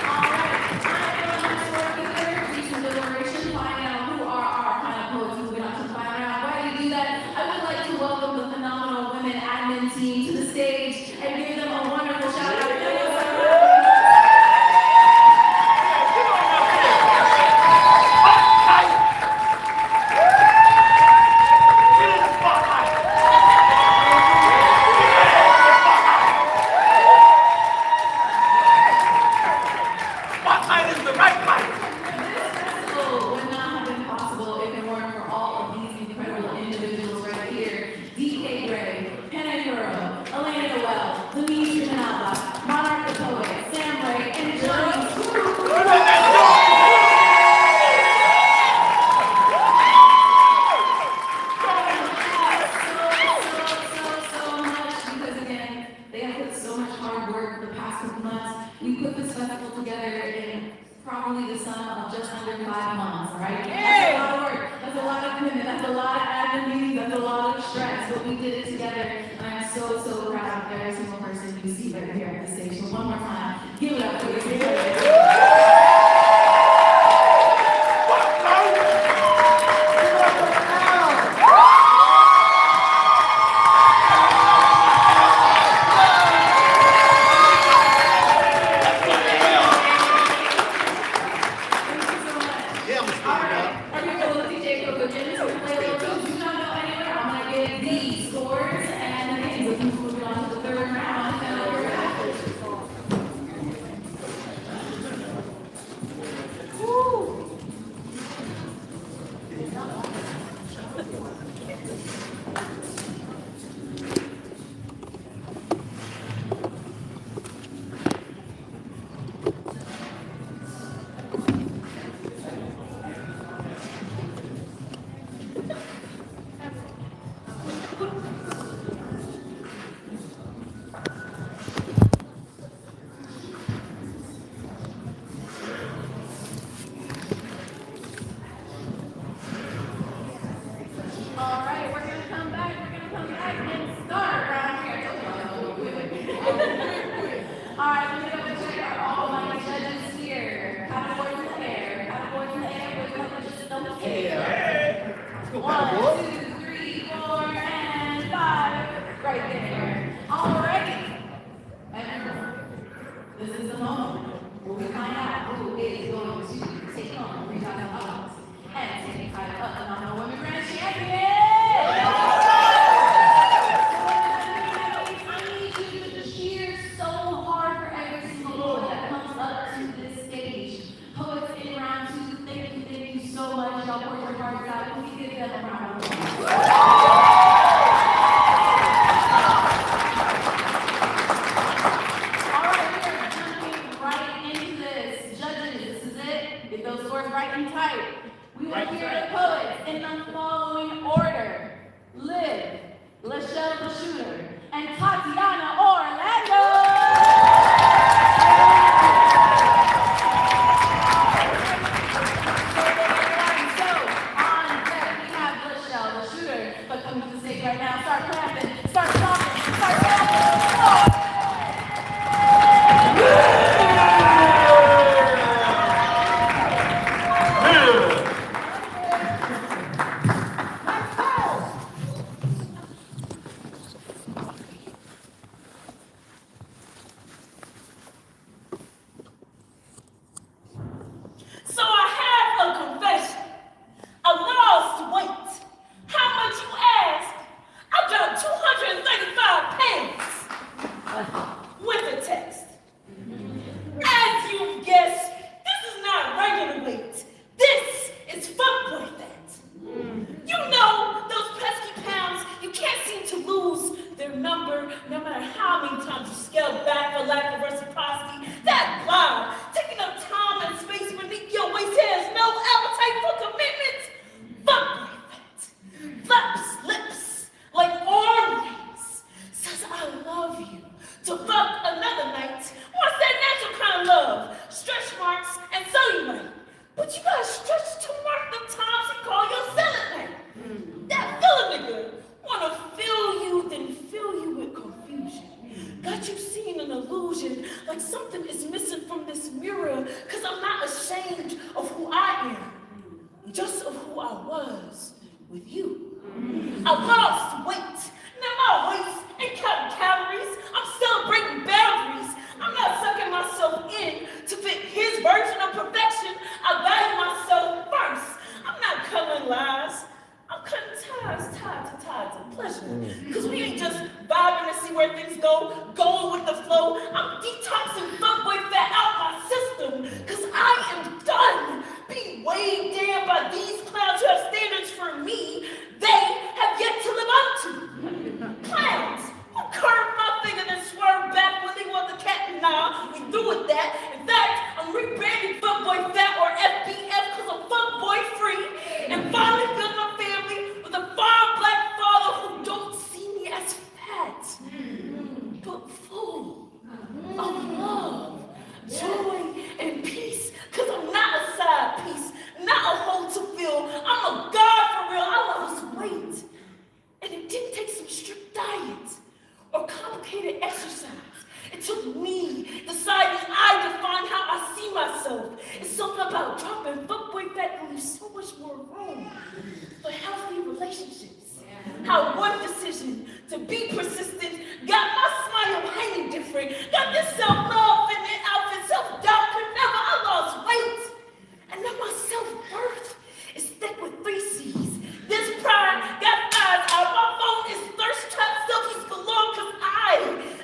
[SPEAKER 2] All right, time for my score giver, do some deliberation, find out who are our kind of poets moving on to the final round. While you do that, I would like to welcome the phenomenal women admin team to the stage and give them a wonderful shout out. We put this festival together in probably the sum of just under 5 months, right? That's a lot of work, that's a lot of commitment, that's a lot of admin meetings, that's a lot of stress, but we did it together, and I'm so, so proud of every single person you see right here at the stage. So one more time, give it up for your
[SPEAKER 7] Lachelle the Shooter, and Tatiana Orlando. I lost weight. Now my waist ain't counting calories. I'm celebrating boundaries. I'm not sucking myself in to fit his version of perfection. I value myself first. I'm not coloring lies. I'm cutting ties of pleasure. Because we ain't just vibing to see where things go, going with the flow. I'm detoxing fuckboy fat out my system. Because I am done being weighed down by these clowns who have standards for me they have yet to live up to. Clowns who curve my finger and swerve back when they want the cat. Nah, we through with that. In fact, I'm rebranding fuckboy fat or FBF because I'm fuckboy free. And finally build my family with a fine black father who don't see me as fat, but full of love, joy, and peace. Because I'm not a side piece, not a hole to fill. I'm a god for real. I lost weight. And it didn't take some strict diet or complicated exercise. It took me deciding I define how I see myself. It's something about dropping fuckboy fat and leave so much more room for healthy relationships. How one decision to be persistent got my smile hanging different. Got this self-love in an outfit, self-doubt could never. I lost weight. And now my self-worth is thick with 3 C's. This pride got eyes out. My phone is thirst trap selfies galore because I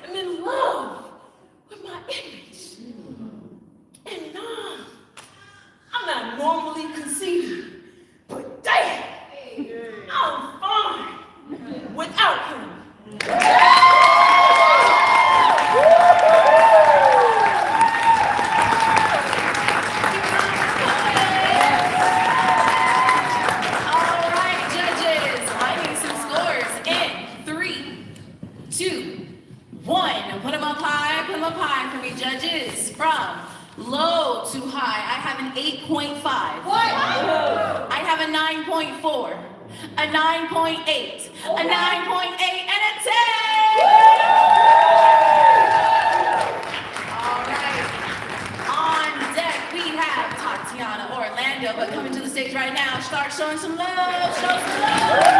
[SPEAKER 7] am in love with my image. And nah, I'm not normally conceited, but damn, I'm fine without him.
[SPEAKER 2] All right, judges, I need some scores in 3, 2, 1. Put them up high for me, judges. From low to high, I have an 8.5. What? I have a 9.4, a 9.8, a 9.8, and a 10. All right. On deck, we have Tatiana Orlando, but coming to the stage right now, start showing some love, show some love.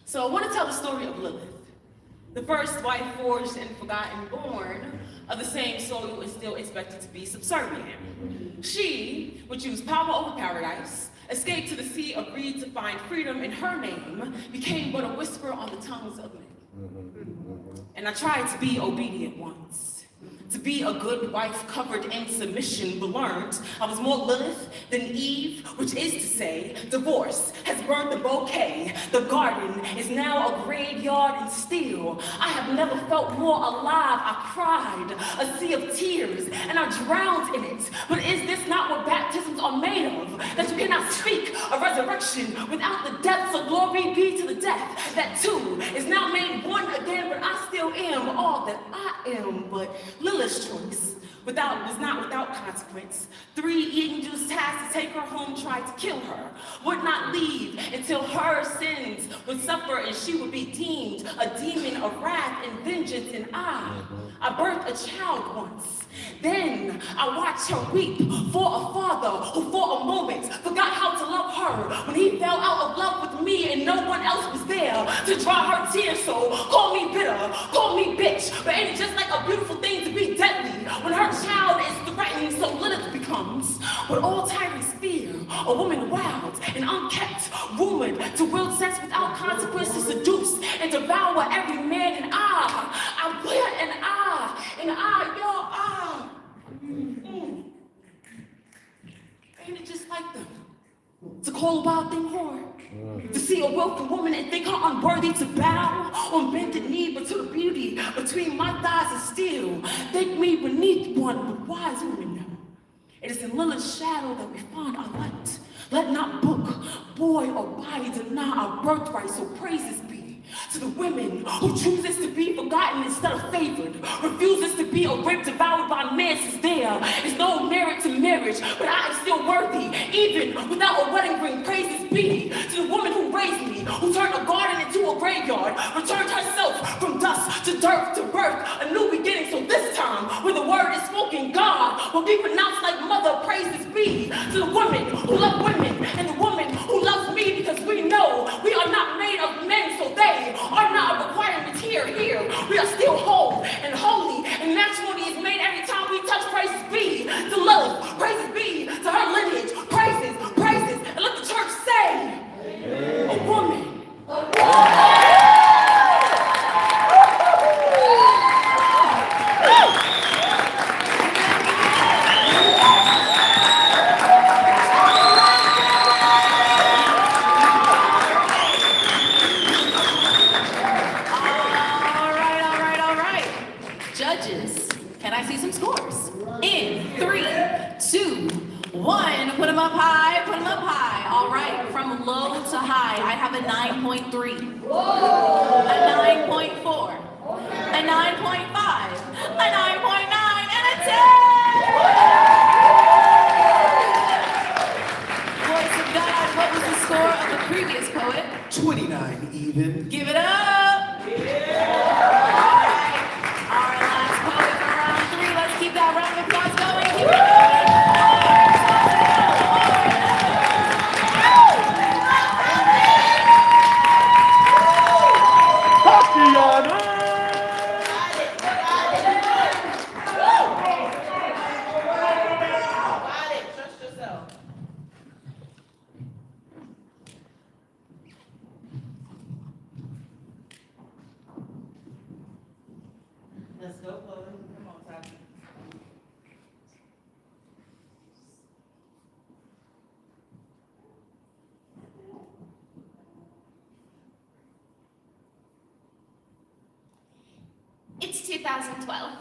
[SPEAKER 4] So I want to tell the story of Lilith, the first wife forged and forgotten, born of the same soil who is still expected to be subservient. She would choose power over paradise, escape to the sea of greed to find freedom, and her name became but a whisper on the tongues of men. And I tried to be obedient once. To be a good wife covered in submission, but learned I was more Lilith than Eve, which is to say, divorce has burned the bouquet. The garden is now a graveyard, and still I have never felt more alive. I cried a sea of tears, and I drowned in it. But is this not what baptisms are made of? That you cannot speak of resurrection without the death, so glory be to the death. That too is now made one again, but I still am all that I am. But Lilith's choice was not without consequence. 3 angels tasked to take her home tried to kill her, would not leave until her sins would suffer and she would be deemed a demon of wrath and vengeance. And I birthed a child once. Then I watched her weep for a father who for a moment forgot how to love her when he fell out of love with me and no one else was there to dry her tears. So call me bitter, call me bitch, but ain't it just like a beautiful thing to be deadly when her child is threatened? So Lilith becomes what all tyrants fear, a woman wild and unkept, rumored to wield sex without consequence, to seduce and devour every man. And I wear an eye. Ain't it just like them to call a wild thing whore, to see a
[SPEAKER 7] wealthy woman and think her unworthy to bow on bended knee, but to the beauty between my thighs is still. Think me beneath one, but wise women know. It is in Lilith's shadow that we find our light. Let not book, boy, or body deny our birthright, so praises be to the women who chooses to be forgotten instead of favored, refuses to be a rape devoured by men, since there is no merit to marriage, but I am still worthy, even without a wedding ring. Praises be to the woman who raised me, who turned a garden into a graveyard, returned herself from dust to dirt to birth, a new beginning. So this time, when the word is spoken, God will be pronounced like mother. Praises be to the women who love women, and the woman who loves me, because we know we are not made of men, so they are not a requirement here. We are still whole and holy, and matrimony is made every time we touch. Praises be to Lilith. Praises be to her lineage. Praises, and let the church say, a woman.
[SPEAKER 2] Judges, can I see some scores? In 3, 2, 1, put them up high, put them up high. All right, from low to high, I have a 9.3, a 9.4, a 9.5, a 9.9, and a 10! Voice of God, what was the score of the previous poet?
[SPEAKER 3] 29 even.
[SPEAKER 2] Give it up! Keep that round of applause going. Keep it
[SPEAKER 4] Trust yourself. Let's go, Chloe. Come on, Tati.
[SPEAKER 1] It's 2012,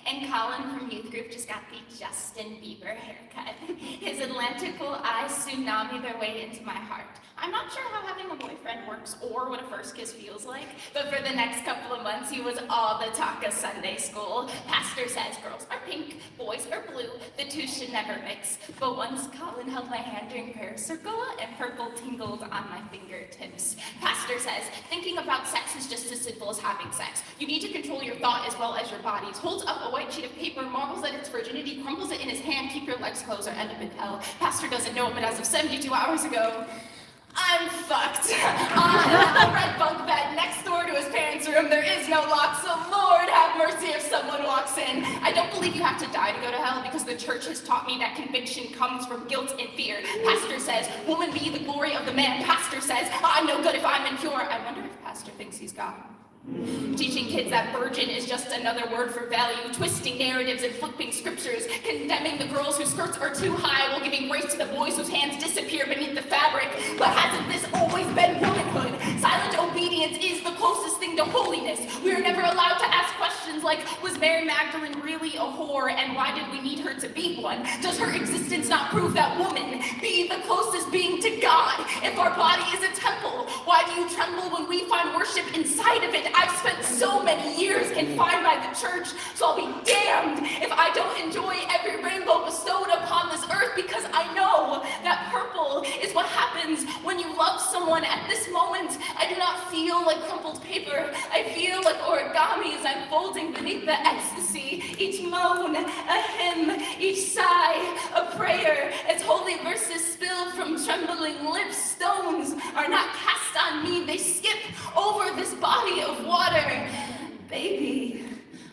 [SPEAKER 1] and Colin from youth group just got the Justin Bieber haircut. His Atlantical eyes tsunami their way into my heart. I'm not sure how having a boyfriend works or what a first kiss feels like, but for the next couple of months, he was all the talk of Sunday school. Pastor says girls are pink, boys are blue, the two should never mix. But once Colin held my hand during prayer circle, and purple tingled on my fingertips. Pastor says, thinking about sex is just as simple as having sex. You need to control your thought as well as your bodies. Holds up a white sheet of paper, marvels at its virginity, crumbles it in his hand, keep your legs closed or end up in hell. Pastor doesn't know it, but as of 72 hours ago, I'm fucked. On a red bunk bed next door to his parents' room. There is no lock, so Lord have mercy if someone walks in. I don't believe you have to die to go to hell, because the church has taught me that conviction comes from guilt and fear. Pastor says, woman be the glory of the man. Pastor says, I'm no good if I'm impure. I wonder if Pastor thinks he's God. Teaching kids that virgin is just another word for value, twisting narratives and flipping scriptures, condemning the girls whose skirts are too high while giving grace to the boys whose hands disappear beneath the fabric. But hasn't this always been womanhood? Silent obedience is the closest thing to holiness. We are never allowed to ask questions like, was Mary Magdalene really a whore, and why did we need her to be one? Does her existence not prove that woman be the closest being to God? If our body is a temple, why do you tremble when we find worship inside of it? I've spent so many years confined by the church, so I'll be damned if I don't enjoy every rainbow bestowed upon this earth, because I know that purple is what happens when you love someone. At this moment, I do not feel like crumpled paper. I feel like origami as I'm folding beneath the ecstasy. Each moan, a hymn, each sigh, a prayer, as holy verses spill from trembling lips. Stones are not cast on me, they skip over this body of water. Baby,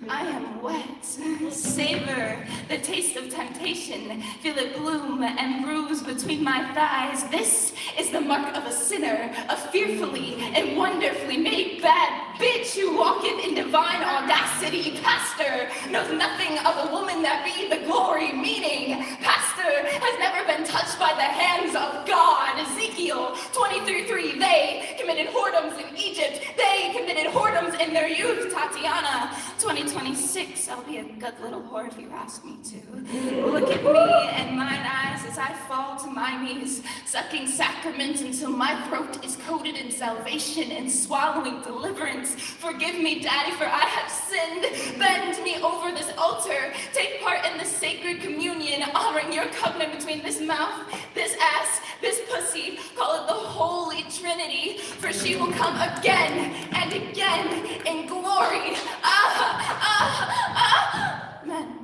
[SPEAKER 1] I am wet. Savor the taste of temptation. Feel it bloom and bruise between my thighs. This is the mark of a sinner, a fearfully and wonderfully made bad bitch who walketh in divine audacity. Pastor knows nothing of a woman that be the glory, meaning pastor has never been touched by the hands of God. Ezekiel 23:3, they commit committed whoredoms in Egypt. They committed whoredoms in their youth, Tatiana. 2026, I'll be a good little whore if you ask me to. Look at me and mine eyes as I fall to my knees, sucking sacraments until my throat is coated in salvation and swallowing deliverance. Forgive me, Daddy, for I have sinned. Bend me over this altar. Take part in the sacred communion, honoring your covenant between this mouth, this ass, this pussy. Call it the Holy Trinity, for she will come again and again in glory. Amen.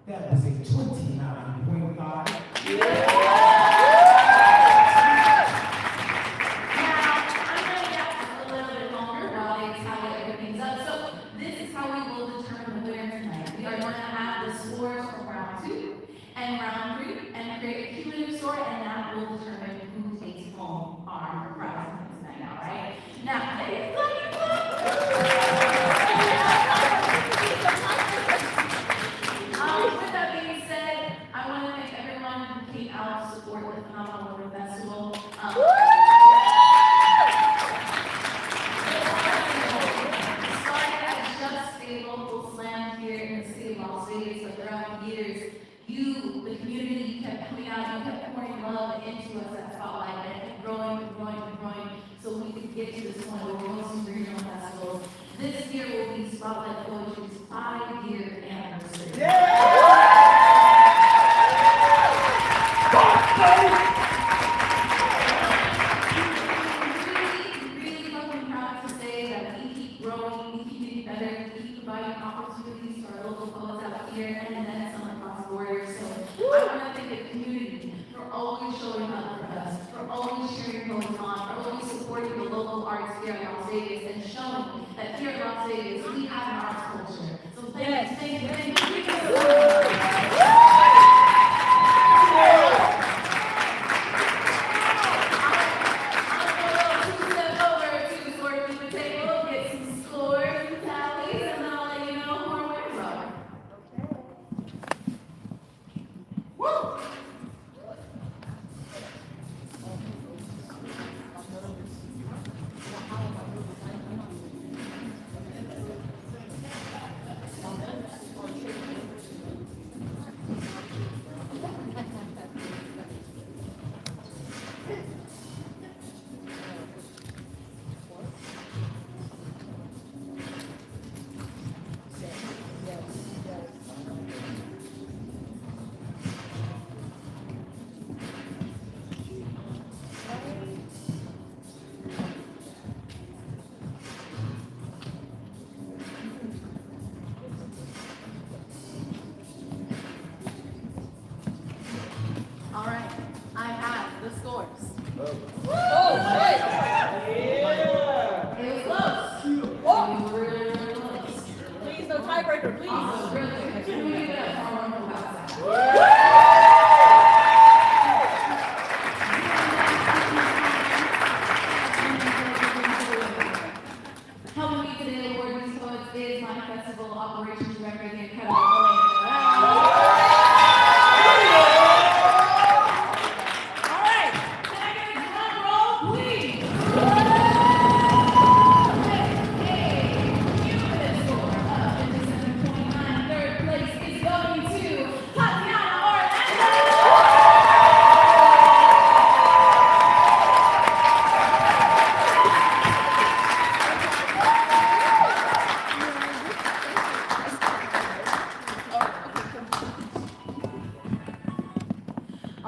[SPEAKER 3] That was a 29.5.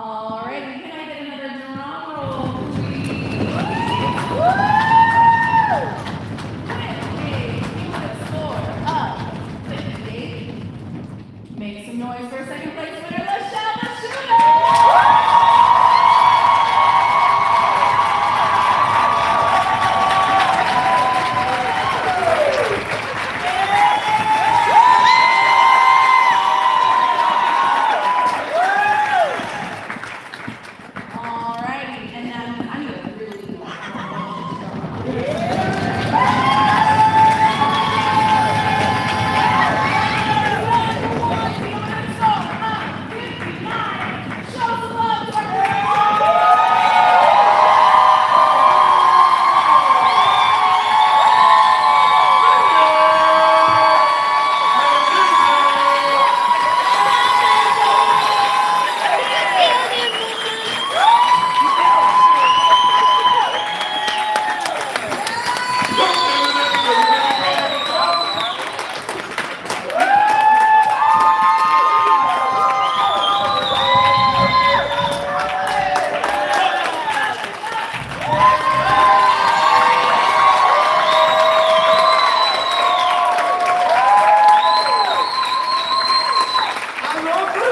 [SPEAKER 2] Alrighty, can I get another drum roll, please? With a score of 58. Make some noise for second place winner. Let's shout, let's shoot it! Alrighty, and then I'm gonna really
[SPEAKER 3] I love you.